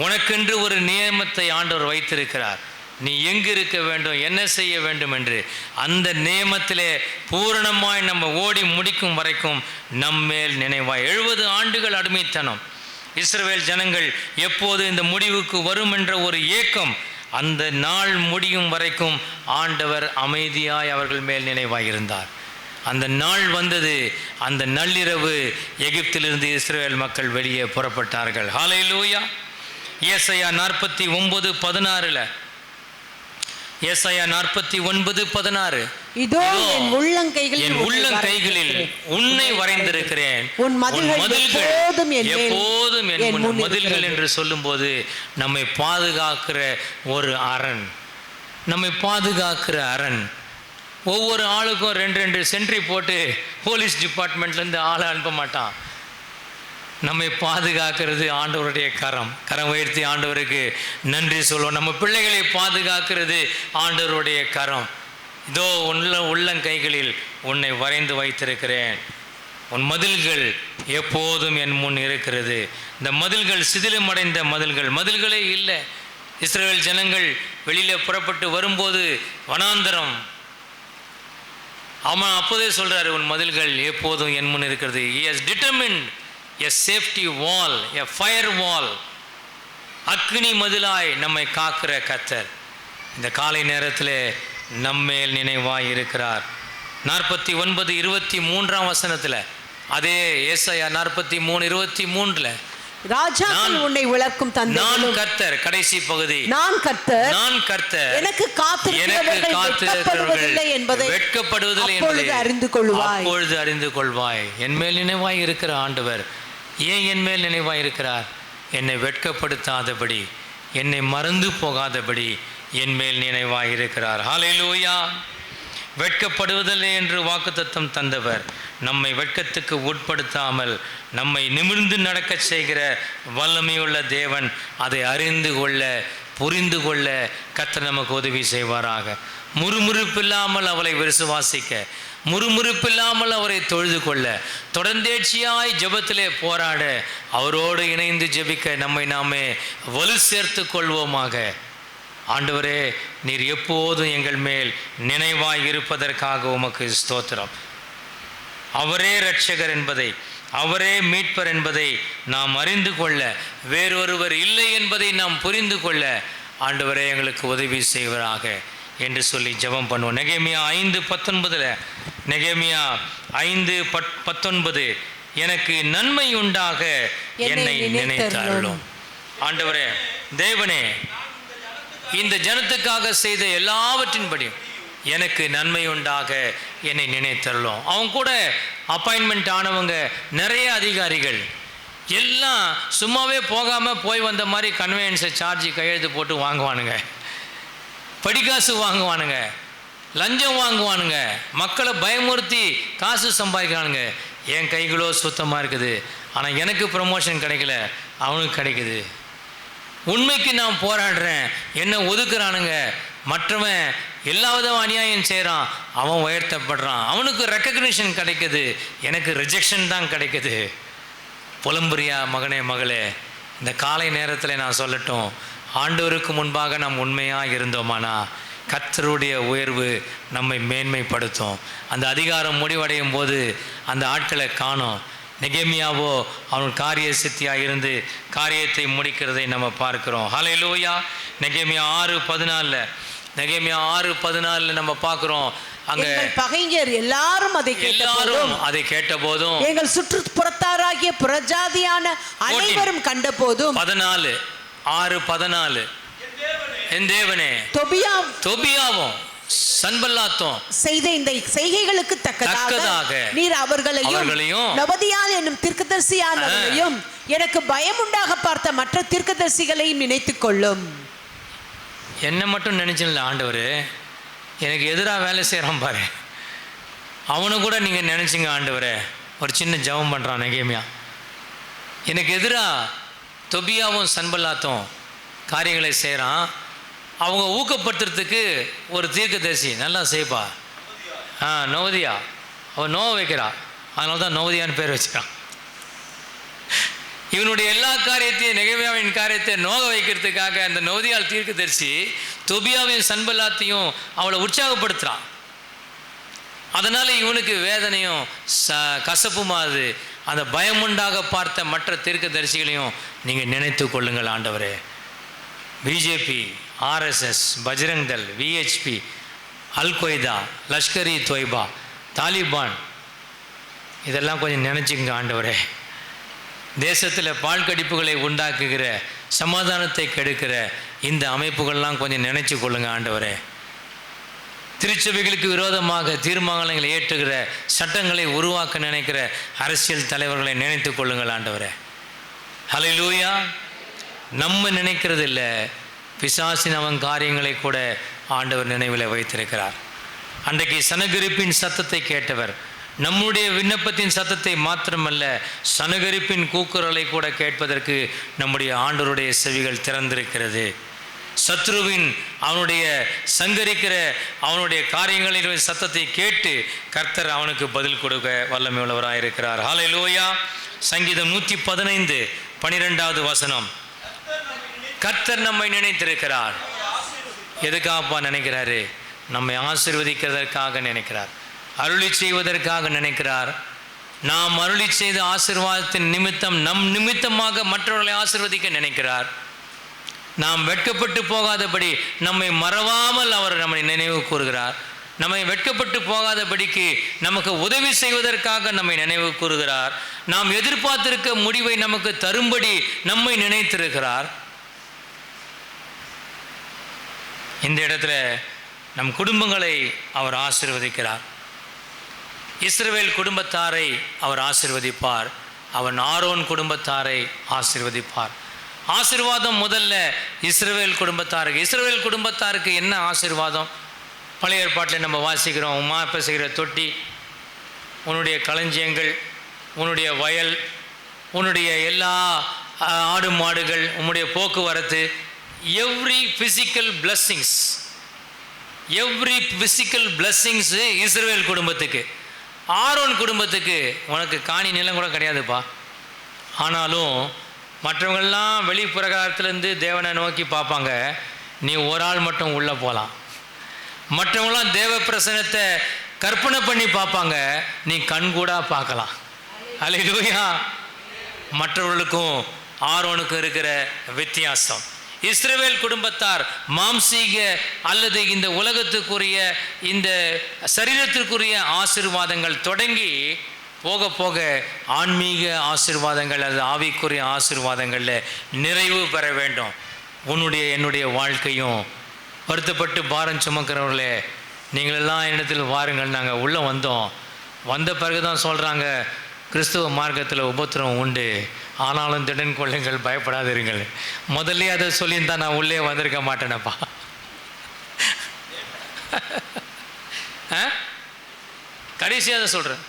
உனக்கென்று ஒரு நியமத்தை ஆண்டவர் வைத்திருக்கிறார். நீ எங்கு இருக்க வேண்டும், என்ன செய்ய வேண்டும் என்று. அந்த நியமத்திலே பூரணமாய் நம்ம ஓடி முடிக்கும் வரைக்கும் நம்மேல் நினைவாய். 70 ஆண்டுகள் அடிமைத்தனம். இஸ்ரவேல் ஜனங்கள் எப்போது இந்த முடிவுக்கு வரும் என்ற ஒரு ஏக்கம், அந்த நாள் முடியும் வரைக்கும் ஆண்டவர் அமைதியாய் அவர்கள் மேல் நினைவாயிருந்தார். அந்த நாள் வந்தது. அந்த நள்ளிரவு எகிப்திலிருந்து இஸ்ரவேல் மக்கள் வெளியே புறப்பட்டார்கள். ஹல்லேலூயா. ஏசாயா 49:16 ஏசாயா 49:16 இதோ என் உள்ளங்கைகளில் உன்னை வரைந்திருக்கிறேன், உன் மதில்கள் எப்போதும் என் முன். மதில்கள் என்று சொல்லும்போது நம்மை பாதுகாக்கிற ஒரு அரண், நம்மை பாதுகாக்கிற அரண். ஒவ்வொரு ஆளுக்கும் 2 சென்ட்ரி போட்டு போலீஸ் டிபார்ட்மெண்ட்லேருந்து ஆளை அனுப்ப மாட்டான். நம்மை பாதுகாக்கிறது ஆண்டவருடைய கரம். கரம் உயர்த்தி ஆண்டவருக்கு நன்றி சொல்லுவோம். நம்ம பிள்ளைகளை பாதுகாக்கிறது ஆண்டவருடைய கரம். இதோ உள்ளங்கைகளில் உன்னை வரைந்து வைத்திருக்கிறேன், உன் மதில்கள் எப்போதும் என் முன் இருக்கிறது. இந்த மதில்கள் சிதிலமடைந்த மதில்களே இல்லை. இஸ்ரவேல் ஜனங்கள் வெளியில் புறப்பட்டு வரும்போது வனாந்தரம். அவன் அப்போதே சொல்கிறாரு, உன் மதில்கள் எப்போதும் என் முன் இருக்கிறது. He has determined a safety wall, a fire wall. அக்னி மதிலாய் நம்மை காக்கிற கர்த்தர் இந்த காலை நேரத்தில் நம்மேல் நினைவாய் இருக்கிறார். 49:23 அதே ஏசாயா 43:23 ராஜாக்கள் உன்னை விளக்கும் தந்தை நான் கர்த்தர். கடைசி பகுதி, நான் கர்த்தர் எனக்கு காத்திருக்கிறவர்கள் வெட்கப்படுவதில்லை என்பதை அப்பொழுது அறிந்து கொள்வாய். என் மேல் நினைவாய் இருக்கிற ஆண்டவர் ஏன் என் மேல் நினைவாய் இருக்கிறார்? என்னை வெட்கப்படுத்தாதபடி, என்னை மறந்து போகாதபடி என் மேல் நினைவாய் இருக்கிறார். ஹல்லேலூயா. வெட்கப்படுவதில்லை என்று வாக்குத்தத்தம் தந்தவர் நம்மை வெட்கத்துக்கு உட்படுத்தாமல் நம்மை நிமிர்ந்து நடக்க செய்கிற வல்லமையுள்ள தேவன். அதை அறிந்து கொள்ள, புரிந்து கொள்ள கர்த்தர் நமக்கு உதவி செய்வாராக. முறுமுறுப்பில்லாமல் அவரை விசுவாசிக்க, முறுமுறுப்பில்லாமல் அவரை தொழுது கொள்ள, தொடர்ந்தேர்ச்சியாய் ஜெபத்திலே போராட, அவரோடு இணைந்து ஜெபிக்க நம்மை நாமே வலு சேர்த்து கொள்வோமாக. ஆண்டவரே, நீர் எப்போதும் எங்கள் மேல் நினைவாய் இருப்பதற்காக உமக்கு ஸ்தோத்திரம். அவரே இரட்சகர் என்பதை, அவரே மீட்பர் என்பதை நாம் அறிந்து கொள்ள, வேறொருவர் இல்லை என்பதை நாம் புரிந்து கொள்ள ஆண்டவரே எங்களுக்கு உதவி செய்வராக என்று சொல்லி ஜெபம் பண்ணுவோம். நெகேமியா 5:19, நெகேமியா 5:19, எனக்கு நன்மை உண்டாக என்னை நினைத்தருளும். ஆண்டவரே தேவனே, இந்த ஜனத்துக்காக செய்த எல்லாவற்றின்படியும் எனக்கு நன்மை உண்டாக என்னை நினைத்தருளும். அவங்க கூட அப்பாயின்மெண்ட் ஆனவங்க நிறைய அதிகாரிகள் எல்லாம் சும்மாவே போகாமல் போய் வந்த மாதிரி கன்வெயன்ஸை சார்ஜ் கையெழுத்து போட்டு வாங்குவானுங்க, படிக்காசு வாங்குவானுங்க, லஞ்சம் வாங்குவானுங்க, மக்களை பயமுறுத்தி காசு சம்பாதிக்கிறானுங்க. என் கைகளோ சுத்தமாக இருக்குது, ஆனால் எனக்கு ப்ரமோஷன் கிடைக்கல, அவனுக்கு கிடைக்குது. உண்மைக்கு நான் போராடுறேன், என்னை ஒதுக்குறானுங்க. மற்றவன் எல்லா விதம் அநியாயம் செய்கிறான், அவன் உயர்த்தப்படுறான், அவனுக்கு ரெக்கக்னிஷன் கிடைக்குது, எனக்கு ரிஜெக்ஷன் தான் கிடைக்குது. புலம்புரியா மகனே மகளே, இந்த காலை நேரத்தில் நான் சொல்லட்டும், ஆண்டவருக்கு முன்பாக நாம் உண்மையாக இருந்தோமானா கர்த்தருடைய உயர்வு நம்மை மேன்மைப்படுத்தும். அந்த அதிகாரம் முடிவடையும் போது அந்த ஆட்களை காணோம். நெகேமியாவோ அவன் காரிய சித்தியாக இருந்து காரியத்தை முடிக்கிறதை நம்ம பார்க்கிறோம். ஹல்லேலூயா. நெகேமியா 6:14, நெகேமியா 6:14 நம்ம பார்க்கிறோம். அங்க பகைஞர் எல்லாரும் அதை கேட்ட போதும், எங்கள் சுற்றுப்புறத்தாராகிய புறஜாதியான அனைவரும் கண்ட போதும். 6:14, என் தேவனே தொபியாவும் சன்பல்லாத்தும் செய்த இந்த செய்கைகளுக்கு தக்கதாக நீர் அவர்களையும் நொபதியால் என்னும் தீர்க்கதரிசியானவர்களையும் எனக்கு பயம் உண்டாக பார்த்த மற்ற தீர்க்கதரிசிகளையும் நினைத்துக் கொள்ளும். என்ன மட்டும் நினைச்சிடல ஆண்டவர், எனக்கு எதிராக வேலை செய்கிறான் பாரு, அவனு கூட நீங்கள் நினச்சிங்க ஆண்டவரே. ஒரு சின்ன ஜெபம் பண்ணுறான் நெகேமியா. எனக்கு எதிராக தொபியாவும் சன்பல்லாத்தும் காரியங்களை செய்கிறான், அவங்க ஊக்கப்படுத்துறதுக்கு ஒரு தீர்க்கதரிசி நல்லா செய்ப்பா, நோவதியா, அவன் நோவை வைக்கிறா, அதனால தான் நோவதியான்னு பேர் வச்சுக்கிறான். இவனுடைய எல்லா காரியத்தையும், நெகேமியாவின் காரியத்தை நோக வைக்கிறதுக்காக அந்த நோவதியால் தீர்க்கதரிசி தொபியாவையும் சன்பல்லாத்தையும் அவளை உற்சாகப்படுத்துகிறான். அதனால் இவனுக்கு வேதனையும் கசப்புமாது. அந்த பயமுண்டாக பார்த்த மற்ற தீர்க்கதரிசிகளையும் நீங்கள் நினைத்து கொள்ளுங்கள் ஆண்டவரே. BJP, RSS, Bajrang Dal, VHP, Al-Qaeda, Lashkar-e Taiba, Taliban, இதெல்லாம் கொஞ்சம் நினச்சிங்க ஆண்டவரே. தேசத்தில் பால் கடிப்புகளை உண்டாக்குகிற, சமாதானத்தை கெடுக்கிற இந்த அமைப்புகள்லாம் கொஞ்சம் நினைச்சு கொள்ளுங்க ஆண்டவரே. திருச்சபைகளுக்கு விரோதமாக தீர்மானங்களை ஏற்றுகிற, சட்டங்களை உருவாக்க நினைக்கிற அரசியல் தலைவர்களை நினைத்து கொள்ளுங்கள் ஆண்டவரே. ஹல்லேலூயா. நம்ம நினைக்கிறது இல்லை, பிசாசின் அவன் காரியங்களை கூட ஆண்டவர் நினைவில் வைத்திருக்கிறார். அன்றைக்கு சனகரிப்பின் சத்தத்தை கேட்டவர் நம்முடைய விண்ணப்பத்தின் சத்தத்தை மாத்திரமல்ல, சனகரிப்பின் கூக்குரலை கூட கேட்பதற்கு நம்முடைய ஆண்டவருடைய செவிகள் திறந்திருக்கிறது. சத்ருவின் அவனுடைய சங்கரிக்கிற அவனுடைய காரியங்களின் சத்தத்தை கேட்டு கர்த்தர் அவனுக்கு பதில் கொடுக்க வல்லமை உள்ளவராக இருக்கிறார். ஹல்லேலூயா. சங்கீதம் 115 12வது வசனம், கர்த்தர் நம்மை நினைத்திருக்கிறார். எதுக்காகப்பா நினைக்கிறாரு? நம்மை ஆசீர்வதிக்கிறதற்காக நினைக்கிறார், அருளி செய்வதற்காக நினைக்கிறார். நாம் அருளி செய்த ஆசீர்வாதத்தின் நிமித்தம் நம் நிமித்தமாக மற்றவர்களை ஆசீர்வதிக்க நினைக்கிறார். நாம் வெட்கப்பட்டு போகாதபடி நம்மை மறவாமல் அவர் நம்மை நினைவு கூறுகிறார். நம்மை வெட்கப்பட்டு போகாதபடிக்கு நமக்கு உதவி செய்வதற்காக நம்மை நினைவு கூறுகிறார். நாம் எதிர்பார்த்திருக்க முடிவை நமக்கு தரும்படி நம்மை நினைத்திருக்கிறார். இந்த இடத்துல நம் குடும்பங்களை அவர் ஆசீர்வதிக்கிறார். இஸ்ரவேல் குடும்பத்தாரை அவர் ஆசீர்வதிப்பார். அவன் ஆரோன் குடும்பத்தாரை ஆசீர்வதிப்பார். ஆசீர்வாதம் முதல்ல இஸ்ரவேல் குடும்பத்தாருக்கு. இஸ்ரவேல் குடும்பத்தாருக்கு என்ன ஆசீர்வாதம்? பழைய ஏற்பாட்டில் நம்ம வாசிக்கிறோம், உமா பெசுகிற தொட்டி, உன்னுடைய களஞ்சியங்கள், உன்னுடைய வயல், உன்னுடைய எல்லா ஆடு மாடுகள், உன்னுடைய போக்குவரத்து, எவ்ரி ஃபிசிக்கல் பிளஸ்ஸிங்ஸ் இஸ்ரவேல் குடும்பத்துக்கு. ஆரோன் குடும்பத்துக்கு உனக்கு காணி நிலம் கூட கிடையாதுப்பா. ஆனாலும் மற்றவங்கள்லாம் வெளிப்பிரகாரத்திலேருந்து தேவனை நோக்கி பார்ப்பாங்க, நீ ஒரு ஆள் மட்டும் உள்ளே போகலாம். மற்றவங்களாம் தேவ பிரசனத்தை கற்பனை பண்ணி பார்ப்பாங்க, நீ கண்கூடா பார்க்கலாம். அல்லேலூயா. மற்றவர்களுக்கும் ஆரோனுக்கும் இருக்கிற வித்தியாசம். இஸ்ரவேல் குடும்பத்தார் மாம்சீக அல்லது இந்த உலகத்துக்குரிய இந்த சரீரத்திற்குரிய ஆசீர்வாதங்கள் தொடங்கி போக போக ஆன்மீக ஆசீர்வாதங்கள் அல்லது ஆவிக்குரிய ஆசீர்வாதங்களில் நிறைவு பெற வேண்டும். என்னுடைய வாழ்க்கையும் வருத்தப்பட்டு பாரம் சுமக்கிறவர்களே, நீங்களெல்லாம் என்னிடத்தில் வாருங்கள். நாங்கள் உள்ளே வந்த பிறகு தான் சொல்கிறாங்க, கிறிஸ்துவ மார்க்கத்தில் உபத்திரம் உண்டு, ஆனாலும் திடன் கொள்ளுங்கள், பயப்படாதிருங்கள். முதல்ல அதை சொல்லியிருந்தா நான் உள்ளே வந்திருக்க மாட்டேனப்பா. கடைசியாக அதை சொல்கிறேன்.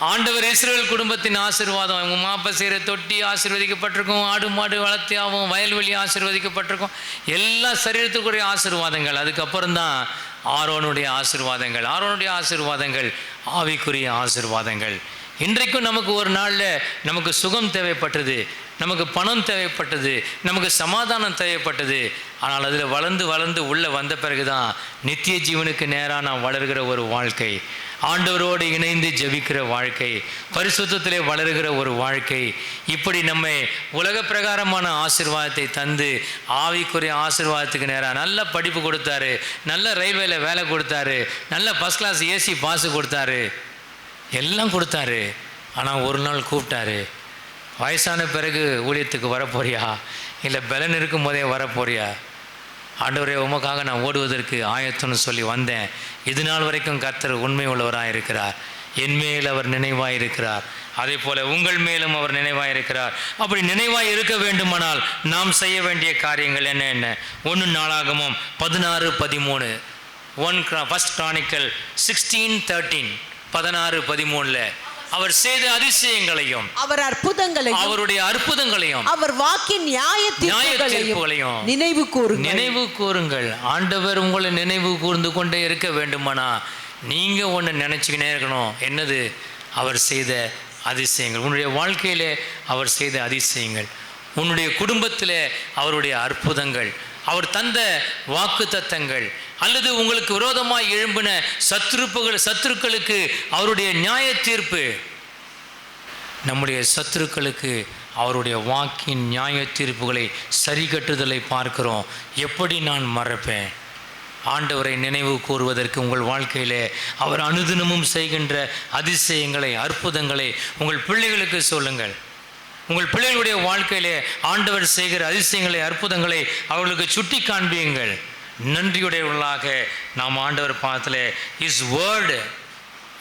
ஆண்டவர் இஸ்ரவேல் குடும்பத்தின் ஆசீர்வாதம், அவங்க மாப்ப செய்கிற தொட்டி ஆசீர்வதிக்கப்பட்டிருக்கும், ஆடு மாடு வளர்த்தியாகவும் வயல்வெளி ஆசீர்வதிக்கப்பட்டிருக்கும், எல்லா சரீரத்துக்குரிய ஆசீர்வாதங்கள். அதுக்கப்புறம் தான் ஆரோனுடைய ஆசீர்வாதங்கள் ஆவிக்குரிய ஆசீர்வாதங்கள். இன்றைக்கும் நமக்கு ஒரு நாளில் நமக்கு சுகம் தேவைப்பட்டது, நமக்கு பணம் தேவைப்பட்டது, நமக்கு சமாதானம் தேவைப்பட்டது. ஆனால் அதில் வளர்ந்து உள்ளே வந்த பிறகு தான் நித்திய ஜீவனுக்கு நேராக நாம் வளர்கிற ஒரு வாழ்க்கை, ஆண்டவரோடு இணைந்து ஜெபிக்கிற வாழ்க்கை, பரிசுத்தத்திலே வளர்கிற ஒரு வாழ்க்கை. இப்படி நம்மை உலக பிரகாரமான ஆசீர்வாதத்தை தந்து ஆவிக்குரிய ஆசீர்வாதத்துக்கு நேராக நல்ல படிப்பு கொடுத்தாரு, நல்ல ரயில்வேல வேலை கொடுத்தாரு, நல்ல ஃபஸ்ட் கிளாஸ் ஏசி பாஸு கொடுத்தாரு, எல்லாம் கொடுத்தாரு. ஆனால் ஒரு நாள் கூப்பிட்டாரு, வயசான பிறகு ஊழியத்துக்கு வரப்போறியா, இல்லை பலன் இருக்கும் போதே வரப்போறியா? ஆண்டவரே, உமக்காக நான் ஓடுவதற்கு ஆயத்தம்னு சொல்லி வந்தேன். இது நாள் வரைக்கும் கர்த்தர் உண்மை உள்ளவராக இருக்கிறார். என் மேல் அவர் நினைவாக இருக்கிறார், அதே போல் உங்கள் மேலும் அவர் நினைவாக இருக்கிறார். அப்படி நினைவாக இருக்க வேண்டுமானால் நாம் செய்ய வேண்டிய காரியங்கள் என்ன? 1 நாளாகமம் 16:13, 1 Chronicle 16:13, 16:13 அவர் செய்த அதிசயங்களையும் அவர் அற்புதங்களையும் அவருடைய அற்புதங்களையும் அவர் வாக்கின் நியாய தீர்ப்புகளையும் நினைவு கூறுங்கள். ஆண்டவர் உங்களை நினைவு கூர்ந்து கொண்டே இருக்க வேண்டுமானா நீங்க ஒன்று நினைச்சுக்கினே இருக்கணும். என்னது? அவர் செய்த அதிசயங்கள். உன்னுடைய வாழ்க்கையிலே அவர் செய்த அதிசயங்கள், உன்னுடைய குடும்பத்திலே அவருடைய அற்புதங்கள், அவர் தந்த வாக்கு தத்தங்கள், அல்லது உங்களுக்கு விரோதமாய் எழும்பின சத்துருக்களுக்கு அவருடைய நியாய தீர்ப்பு. நம்முடைய சத்துருக்களுக்கு அவருடைய வாக்கின் நியாய தீர்ப்புகளை சரி கட்டுதலை பார்க்கிறோம். எப்படி நான் மறப்பேன்? ஆண்டவரை நினைவு கூறுவதற்கு உங்கள் வாழ்க்கையிலே அவர் அனுதினமும் செய்கின்ற அதிசயங்களை, அற்புதங்களை உங்கள் பிள்ளைகளுக்கு சொல்லுங்கள். உங்கள் பிள்ளைகளுடைய வாழ்க்கையிலே ஆண்டவர் செய்கிற அதிசயங்களை, அற்புதங்களை அவர்களுக்கு சுட்டி காண்பியுங்கள். நன்றியுடையவர்களாக நாம் ஆண்டவர் பாதத்தில் இஸ் வேர்டு,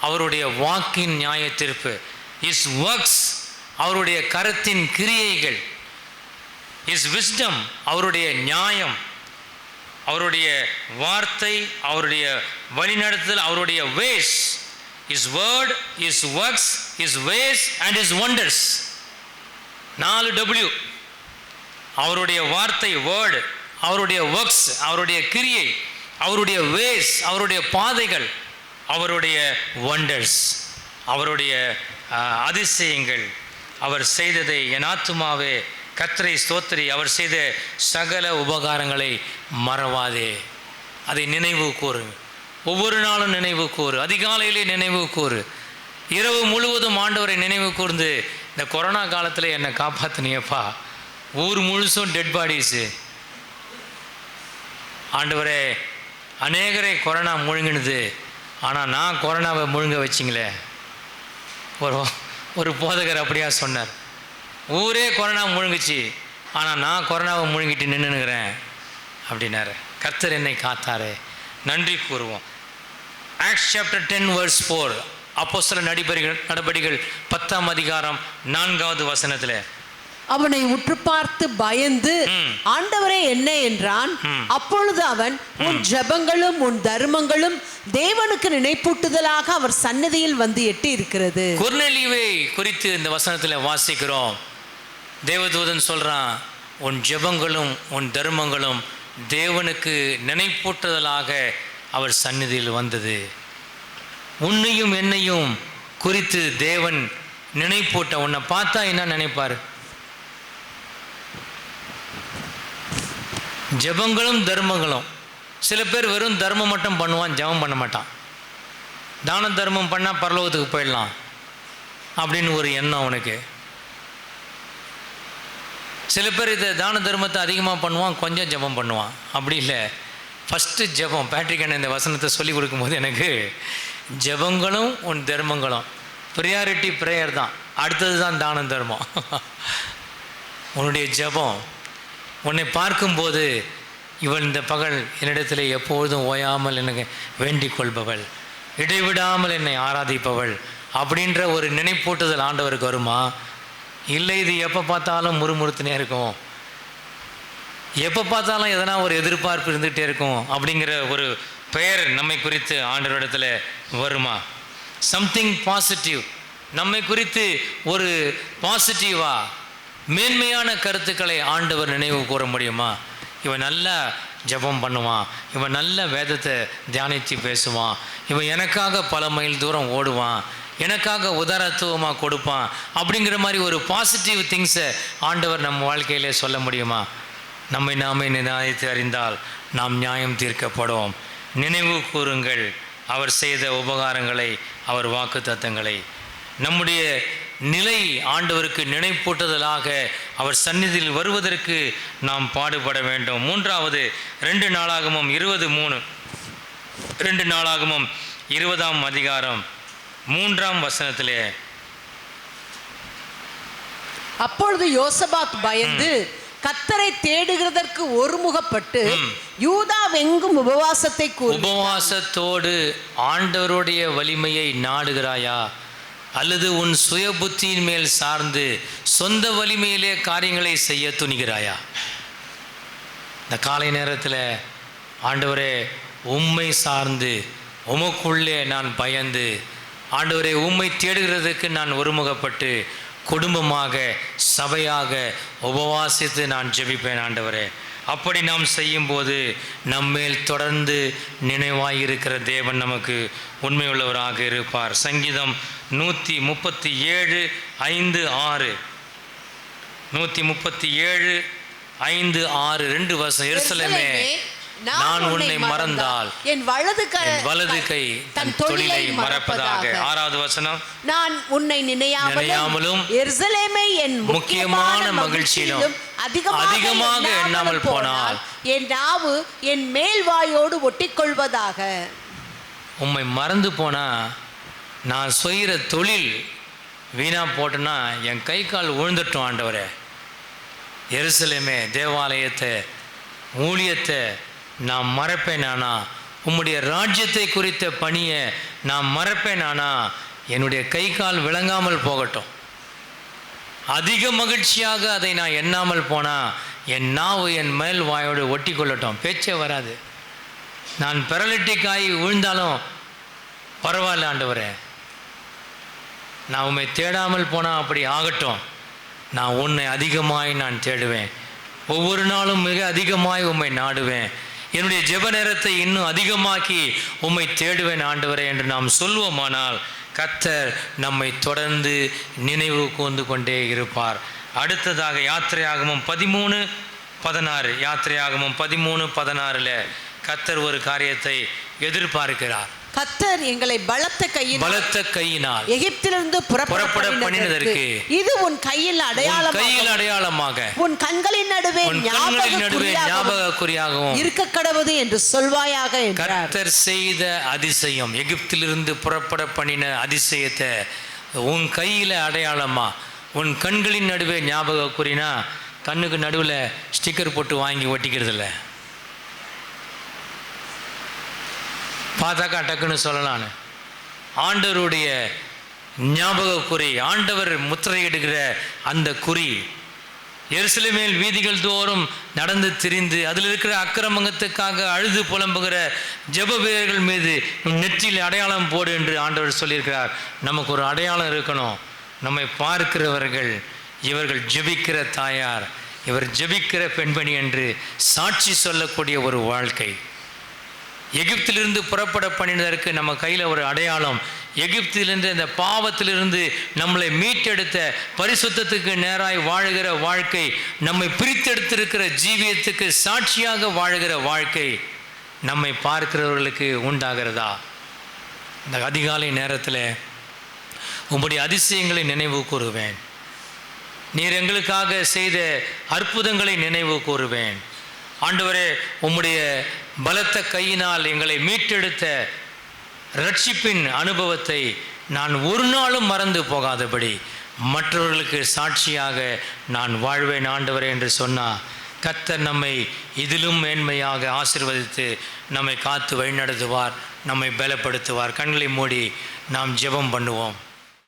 அவருடைய வாக்கின் நியாய தீர்ப்பு, இஸ் ஒர்க்ஸ், அவருடைய கரத்தின் கிரியைகள், இஸ் விஸ்டம், அவருடைய நியாயம், அவருடைய வார்த்தை, அவருடைய வழிநடத்துதல், அவருடைய ways, his word, his works, his ways and his wonders. 4W. அவருடைய வார்த்தை வேர்டு, அவருடைய ஒர்க்ஸ், அவருடைய கிரியை, அவருடைய வேஸ், அவருடைய பாதைகள், அவருடைய ஒண்டர்ஸ், அவருடைய அதிசயங்கள். அவர் செய்ததை என் ஆத்துமாவே கர்த்தரை ஸ்தோத்திரி. அவர் செய்த சகல உபகாரங்களை மறவாதே. அதை நினைவு கூறு. ஒவ்வொரு நாளும் நினைவு கூறு. அதிகாலையிலே நினைவு கூறு. இரவு முழுவதும் ஆண்டவரை நினைவு கூர்ந்து, இந்த கொரோனா காலத்தில் என்னை காப்பாற்றினியப்பா, ஊர் முழுசும் டெட் பாடிஸு. ஆண்டவரே, அநேகரை கொரோனா முழுங்கினுது, ஆனால் நான் கொரோனாவை முழுங்க வச்சிங்களே. ஒரு போதகர் அப்படியா சொன்னார். ஊரே கொரோனா முழுங்குச்சு, ஆனால் நான் கொரோனாவை முழுங்கிட்டு நின்றுனுக்கிறேன் அப்படின்னாரு. கர்த்தர் என்னை காத்தாரு. நன்றி கூறுவோம். Acts chapter 10 verse 4, அப்போஸ்தலர் நடபடிகள் 10ஆம் அதிகாரம் 4வது வசனத்தில், அவனை உற்று பார்த்து பயந்து, ஆண்டவரே என்ன என்றான். அப்பொழுது அவன், உன் ஜெபங்களும் உன் தர்மங்களும் தேவனுக்கு நினைப்பூட்டுதலாக அவர் சன்னதியில் வந்து எட்டி இருக்கிறது. கொர்நேலியுவை குறித்து இந்த வசனத்தில் வாசிக்கிறோம். தேவதூதன் சொல்றான், உன் ஜெபங்களும் உன் தர்மங்களும் தேவனுக்கு நினைப்பூட்டுதலாக அவர் சந்நிதியில் வந்தது. உன்னையும் என்னையும் குறித்து தேவன் நினைப்பூட்ட, உன்னை பார்த்தா என்ன நினைப்பார்? ஜெபங்களும் தர்மங்களும். சில பேர் வெறும் தர்மம் மட்டும் பண்ணுவான், ஜெபம் பண்ண மாட்டான். தான தர்மம் பண்ணால் பரலோகத்துக்கு போயிடலாம் அப்படின்னு ஒரு எண்ணம் அவனுக்கு. சில பேர் இதை தான தர்மத்தை அதிகமாக பண்ணுவான், கொஞ்சம் ஜெபம் பண்ணுவான். அப்படி இல்லை, ஃபஸ்ட்டு ஜெபம். பேட்ரிக் அண்ணன் இந்த வசனத்தை சொல்லி கொடுக்கும்போது எனக்கு ஜெபங்களும் உன் தர்மங்களும் ப்ரியாரிட்டி ப்ரேயர் தான், அடுத்தது தான் தான தர்மம். உன்னுடைய ஜெபம், உன்னை பார்க்கும்போது இவள் இந்த பகல் என்னிடத்தில் எப்பொழுதும் ஓயாமல் எனக்கு வேண்டிக் கொள்பவள், இடைவிடாமல் என்னை ஆராதிப்பவள் அப்படின்ற ஒரு நினைப்பூட்டுதல் ஆண்டவருக்கு வருமா? இல்லை, இது எப்போ பார்த்தாலும் முறுமுறுத்துனே இருக்கும், எப்போ பார்த்தாலும் எதனா ஒரு எதிர்பார்ப்பு இருந்துகிட்டே இருக்கும் அப்படிங்கிற ஒரு பெயர் நம்மை குறித்து ஆண்டவரிடத்தில் வருமா? சம்திங் பாசிட்டிவ், நம்மை குறித்து ஒரு பாசிட்டிவா மேன்மையான கருத்துக்களை ஆண்டவர் நினைவு கூற முடியுமா? இவன் நல்லா ஜெபம் பண்ணுவான், இவன் நல்ல வேதத்தை தியானித்து பேசுவான், இவன் எனக்காக பல மைல் தூரம் ஓடுவான், எனக்காக உதாரத்துவமாக கொடுப்பான் அப்படிங்கிற மாதிரி ஒரு பாசிட்டிவ் திங்ஸை ஆண்டவர் நம்ம வாழ்க்கையிலே சொல்ல முடியுமா? நம்மை நாமே நிதானித்து அறிந்தால் நாம் நியாயம் தீர்க்கப்படும். நினைவு கூறுங்கள் அவர் செய்த உபகாரங்களை, அவர் வாக்கு தத்தங்களை. நம்முடைய நிலை ஆண்டவருக்கு நினைப்பூட்டுதலாக அவர் சந்நிதியில் வருவதற்கு நாம் பாடுபட வேண்டும். மூன்றாவது, 2 நாளாகமம் 23, 2 நாளாகமம் 20ஆம் அதிகாரம் 3ஆம் வசனத்திலே, அப்பொழுது யோசபாத் பயந்து கர்த்தரை தேடுகிறதற்கு ஒருமுகப்பட்டு யூதாவெங்கும் உபவாசத்தை கூறி, உபவாசத்தோடு ஆண்டவருடைய வலிமையை நாடுகிறாயா, அல்லது உன் சுய புத்தியின் மேல் சார்ந்து சொந்த வலிமையிலே காரியங்களை செய்ய துணிகிறாயா? இந்த காலை நேரத்தில் ஆண்டவரே உம்மை சார்ந்து, உமக்குள்ளே நான் பயந்து, ஆண்டவரே உம்மை தேடுகிறதுக்கு நான் ஒருமுகப்பட்டு குடும்பமாக சபையாக உபவாசித்து நான் ஜெபிப்பேன் ஆண்டவரே. அப்படி நாம் செய்யும்போது நம்மேல் தொடர்ந்து நினைவாயிருக்கிற தேவன் நமக்கு உண்மையுள்ளவராக இருப்பார். சங்கீதம் 137, 5, 6, 137, 5, 6, 2 வசனம். எருசலேமே, நான் உன்னை மறந்தால் என் வலது கை தன் தொழிலை மறப்பதாக. 6வது வசனம், நான் உன்னை நினையாமலும் எருசலேமை என் முக்கியமான மகிழ்ச்சியிலும் அதிகமாக எண்ணாமல் போனால் என் நாவு என் மேல் வாயோடு ஒட்டிக்கொள்வதாக. உம்மை மறந்து போனா நான் செய்கிற தொழில் வீணா போட்டேன்னா என் கை கால் விழுந்துட்டோம் ஆண்டவரே. எருசலேமே, தேவாலயத்தை, ஊழியத்தை நான் மறப்பேனானா, உம்முடைய ராஜ்யத்தை குறித்த பணியை நான் மறப்பேனானா, என்னுடைய கை கால் விளங்காமல் போகட்டும். அதிக மகிழ்ச்சியாக அதை நான் எண்ணாமல் போனால் என் நாவு என் மேல் வாயோடு ஒட்டி கொள்ளட்டும், பேச்சே வராது. நான் பெரலிட்டிக் ஆகி விழுந்தாலும் பரவாயில்ல ஆண்டவரே, நான் உம்மை தேடாமல் போனால் அப்படி ஆகட்டும். நான் உன்னை அதிகமாய் நான் தேடுவேன், ஒவ்வொரு நாளும் மிக அதிகமாய் உம்மை நாடுவேன், என்னுடைய ஜெப நேரத்தை இன்னும் அதிகமாக்கி உம்மை தேடுவேன் ஆண்டவரே என்று நாம் சொல்வோமானால் கர்த்தர் நம்மை தொடர்ந்து நினைவு கூர்ந்து கொண்டே இருப்பார். அடுத்ததாக யாத்திரையாகமம் 13:16, யாத்திரையாகமம் 13:16 கர்த்தர் ஒரு காரியத்தை எதிர்பார்க்கிறார். கர்த்தர் எங்களை பலத்த கையினால் எகிப்திலிருந்து புறப்பட பண்ணினதற்கு இது உன் கையில் அடையாளமாக உன் கண்களின் நடுவே ஞாபகக்குறியாகவும் இருக்க கடவுது என்று சொல்வாயாக என்றார். கர்த்தர் செய்த அதிசயம், எகிப்திலிருந்து புறப்பட பண்ணின அதிசயத்தை உன் கையில் அடையாளமா, உன் கண்களின் நடுவே ஞாபகக்குறினா கண்ணுக்கு நடுவில் ஸ்டிக்கர் போட்டு வாங்கி ஒட்டிக்கிறது இல்லை, பார்த்தாக்கா டக்குன்னு சொல்லலான்னு. ஆண்டவருடைய ஞாபக குறி, ஆண்டவர் முத்திரையிடுகிற அந்த குறி எருசலேமில் வீதிகள் தோறும் நடந்து திரிந்து அதில் இருக்கிற அக்கிரமங்கத்துக்காக அழுது புலம்புகிற ஜெப வீரர்கள் மீது நெற்றியில் அடையாளம் போடு என்று ஆண்டவர் சொல்லியிருக்கிறார். நமக்கு ஒரு அடையாளம் இருக்கணும். நம்மை பார்க்கிறவர்கள் இவர்கள் ஜெபிக்கிற தாயார், இவர் ஜெபிக்கிற பெண்மணி என்று சாட்சி சொல்லக்கூடிய ஒரு வாழ்க்கை. எகிப்திலிருந்து புறப்பட பண்ணினதற்கு நம்ம கையில் ஒரு அடையாளம். எகிப்திலிருந்து இந்த பாவத்திலிருந்து நம்மளை மீட்டெடுத்த பரிசுத்தத்துக்கு நேராய் வாழுகிற வாழ்க்கை, நம்மை பிரித்தெடுத்திருக்கிற ஜீவியத்துக்கு சாட்சியாக வாழுகிற வாழ்க்கை நம்மை பார்க்கிறவர்களுக்கு உண்டாகிறதா? இந்த அதிகாலை நேரத்தில் உம்முடைய அதிசயங்களை நினைவு கூறுவேன். நீர் எங்களுக்காக செய்த அற்புதங்களை நினைவு கூறுவேன். ஆண்டவரே, உம்முடைய பலத்த கையினால் எங்களை மீட்டெடுத்த ரட்சிப்பின் அனுபவத்தை நான் ஒரு நாளும் மறந்து போகாதபடி மற்றவர்களுக்கு சாட்சியாக நான் வாழ்வேன் ஆண்டவரே என்று சொன்னார். கர்த்தர் நம்மை இதிலும் மேன்மையாக ஆசீர்வதித்து நம்மை காத்து வழிநடத்துவார், நம்மை பலப்படுத்துவார். கண்களை மூடி நாம் ஜெபம் பண்ணுவோம்.